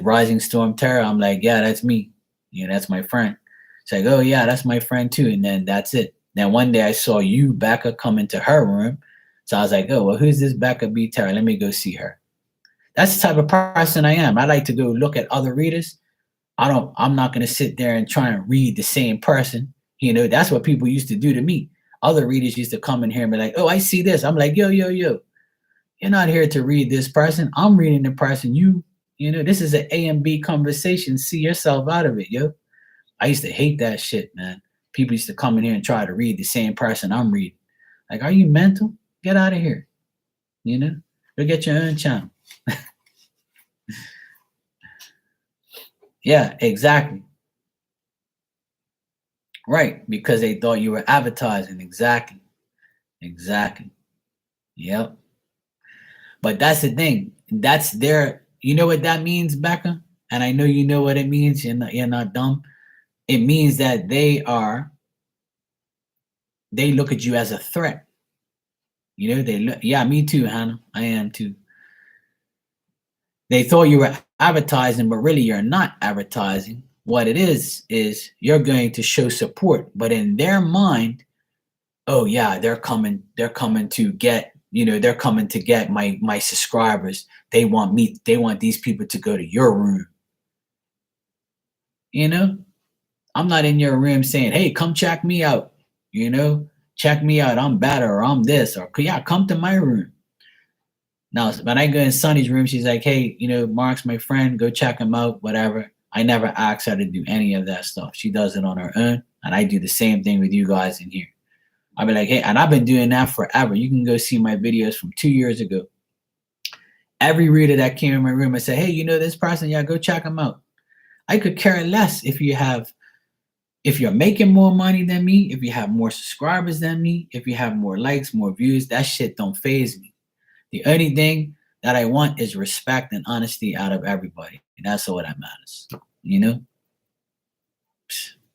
Rising Storm Tarot? I'm like, yeah, that's me. That's my friend. She's like, oh, yeah, that's my friend too. And then that's it. Then one day I saw you, Becca, come into her room. So I was like, oh, well, who's this Becca B. Tarot? Let me go see her. That's the type of person I am. I like to go look at other readers. I'm not going to sit there and try and read the same person. That's what people used to do to me. Other readers used to come in here and be like, oh, I see this. I'm like, yo. You're not here to read this person. I'm reading the person. This is an A and B conversation. See yourself out of it, yo. I used to hate that shit, man. People used to come in here and try to read the same person I'm reading. Like, are you mental? Get out of here. Go get your own channel. Yeah, exactly. Right, because they thought you were advertising. Exactly. Yep. But that's the thing. That's their, you know what that means, Becca? And I know you know what it means. You're not dumb. It means that they look at you as a threat. Yeah, me too, Hannah. I am too. They thought you were advertising, but really you're not advertising. What it is you're going to show support, but in their mind, oh yeah, they're coming to get, they're coming to get my subscribers. They want these people to go to your room. I'm not in your room saying, hey, come check me out. Check me out. I'm better, or I'm this, or yeah, come to my room. Now, when I go in Sunny's room, she's like, hey, Mark's my friend, go check him out, whatever. I never ask her to do any of that stuff. She does it on her own, and I do the same thing with you guys in here. I'll be like, hey, and I've been doing that forever. You can go see my videos from 2 years ago. Every reader that came in my room and said, hey, you know this person? Yeah, go check them out. I could care less if you're making more money than me, if you have more subscribers than me, if you have more likes, more views. That shit don't faze me. The only thing that I want is respect and honesty out of everybody. And that's all that matters. You know?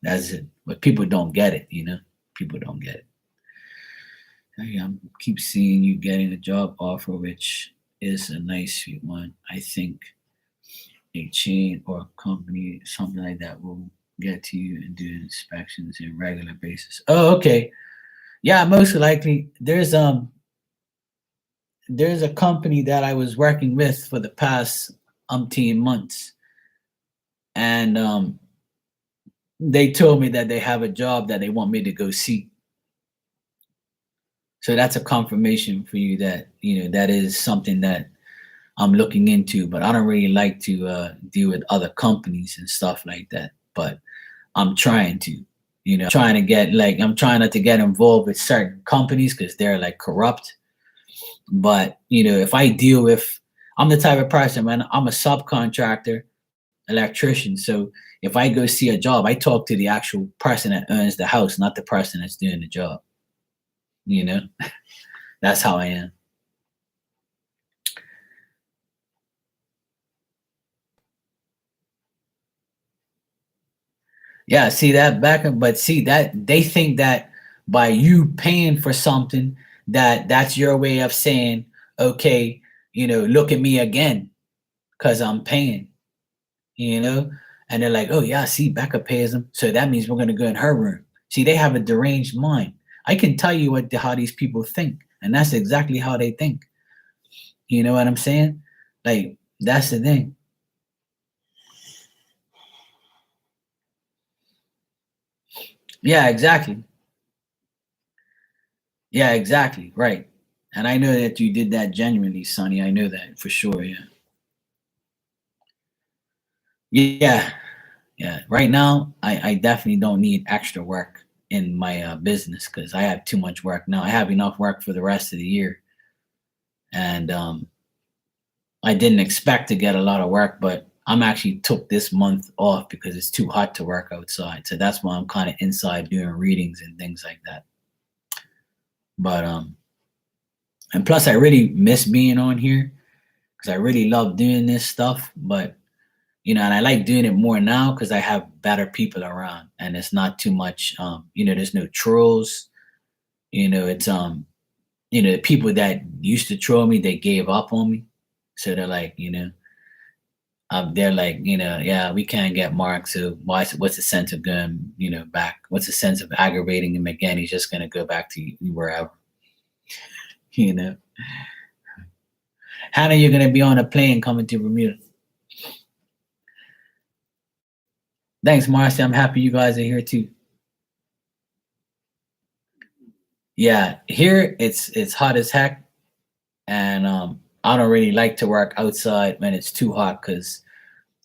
That's it. But people don't get it, you know? People don't get it. I keep seeing you getting a job offer, which is a nice one. I think a chain or a company, something like that, will get to you and do inspections on a regular basis. Oh, okay. Yeah, most likely. There's a company that I was working with for the past umpteen months, and they told me that they have a job that they want me to go see. So that's a confirmation for you that that is something that I'm looking into. But I don't really like to deal with other companies and stuff like that. But I'm trying to, trying to get I'm trying not to get involved with certain companies because they're like corrupt. But if I deal with, I'm the type of person, man. I'm a subcontractor, electrician. So if I go see a job, I talk to the actual person that owns the house, not the person that's doing the job. That's how I am. Yeah, see that back, but see that they think that by you paying for something, that's your way of saying, okay, look at me again, because I'm paying, and they're like, oh yeah, see, Becca pays them, so that means we're gonna go in her room. See, they have a deranged mind. I can tell you how these people think, and that's exactly how they think. You know what I'm saying? Like, that's the thing. Yeah, exactly. Yeah, exactly. Right. And I know that you did that genuinely, Sonny. I know that for sure. Yeah. Yeah. Yeah. Right now, I definitely don't need extra work in my business because I have too much work now. I have enough work for the rest of the year. And I didn't expect to get a lot of work, but I'm actually took this month off because it's too hot to work outside. So that's why I'm kind of inside doing readings and things like that. But and plus I really miss being on here because I really love doing this stuff. But and I like doing it more now because I have better people around and it's not too much. There's no trolls. It's the people that used to troll me, they gave up on me. So they're like, they're like, yeah, we can't get Mark. So what's the sense of going, back? What's the sense of aggravating him again? He's just gonna go back to wherever, you know. Hannah, you're gonna be on a plane coming to Bermuda. Thanks, Marcy. I'm happy you guys are here too. Yeah, here it's hot as heck, and I don't really like to work outside when it's too hot because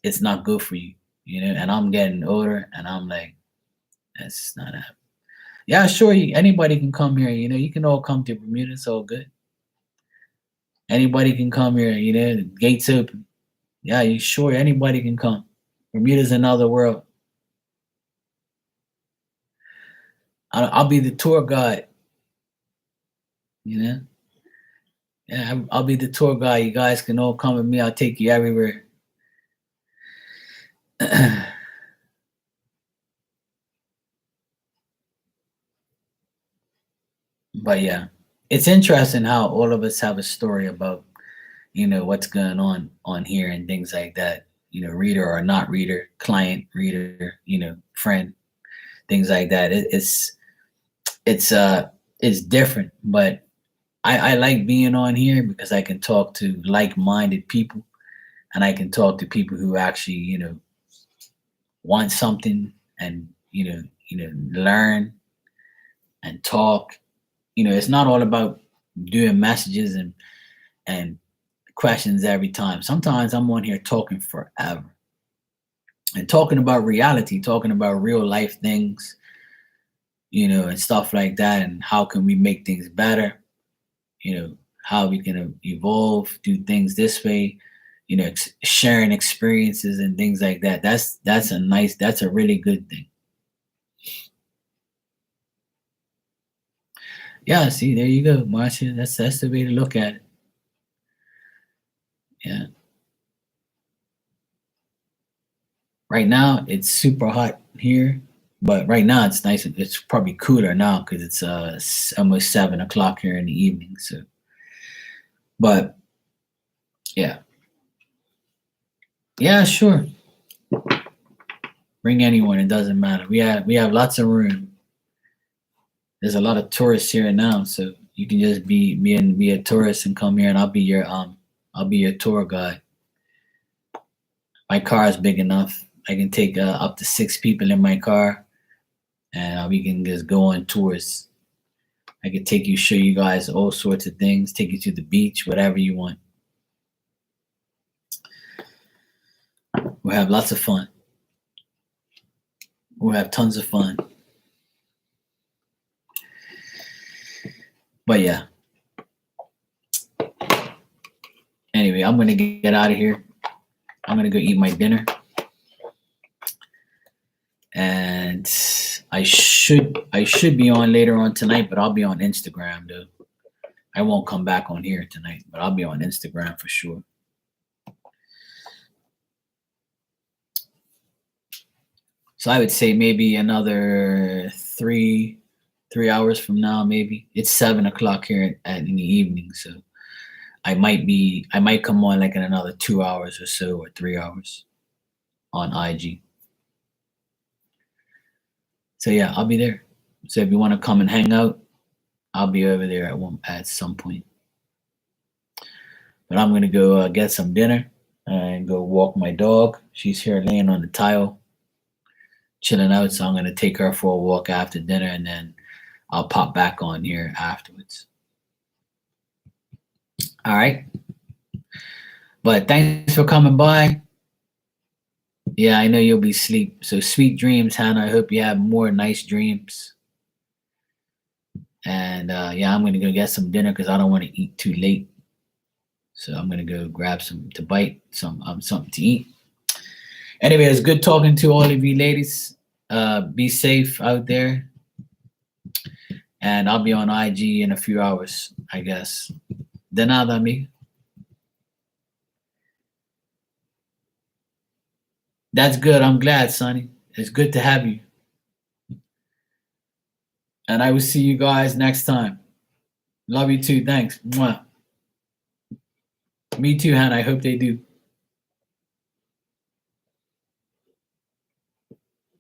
it's not good for you, And I'm getting older, and I'm like, that's not happening. Yeah, sure. Anybody can come here. You can all come to Bermuda. It's all good. Anybody can come here. The gates open. Yeah, you sure? Anybody can come. Bermuda's another world. I'll be the tour guide. Yeah, I'll be the tour guide. You guys can all come with me. I'll take you everywhere. But yeah, it's interesting how all of us have a story about what's going on here and things like that. Reader or not reader, client, reader, friend, things like that. It's different, but I like being on here because I can talk to like-minded people, and I can talk to people who actually want something and learn and talk. It's not all about doing messages and questions every time. Sometimes I'm on here talking forever and talking about reality, talking about real life things, and stuff like that, and how can we make things better, how we can evolve, do things this way, sharing experiences and things like that. That's a really good thing. Yeah, see, there you go, Marcia. That's the way to look at it. Yeah. Right now it's super hot here, but right now it's nice. It's probably cooler now because it's almost 7 o'clock here in the evening. So, but yeah, yeah, sure. Bring anyone. It doesn't matter. We have lots of room. There's a lot of tourists here now, so you can just be a tourist and come here, and I'll be your tour guide. My car is big enough. I can take up to 6 people in my car, and we can just go on tours. I can take you, show you guys all sorts of things, take you to the beach, whatever you want. We'll have lots of fun. We'll have tons of fun. But yeah. Anyway, I'm gonna get out of here. I'm gonna go eat my dinner. And I should be on later on tonight, but I'll be on Instagram though. I won't come back on here tonight, but I'll be on Instagram for sure. So I would say maybe another 3 hours from now, maybe. It's 7 o'clock here in the evening, so I might come on like in another 2 hours or so, or 3 hours on IG. So yeah, I'll be there. So if you want to come and hang out, I'll be over there at some point. But I'm gonna go get some dinner and go walk my dog. She's here laying on the tile, chilling out. So I'm gonna take her for a walk after dinner, and then I'll pop back on here afterwards. All right. But thanks for coming by. Yeah, I know you'll be asleep. So sweet dreams, Hannah. I hope you have more nice dreams. And yeah, I'm gonna go get some dinner because I don't want to eat too late. So I'm gonna go grab some to bite, something to eat. Anyway, it's good talking to all of you ladies. Be safe out there. And I'll be on IG in a few hours, I guess. De nada, amigo. That's good. I'm glad, Sonny. It's good to have you. And I will see you guys next time. Love you too. Thanks. Mwah. Me too, Hannah. I hope they do.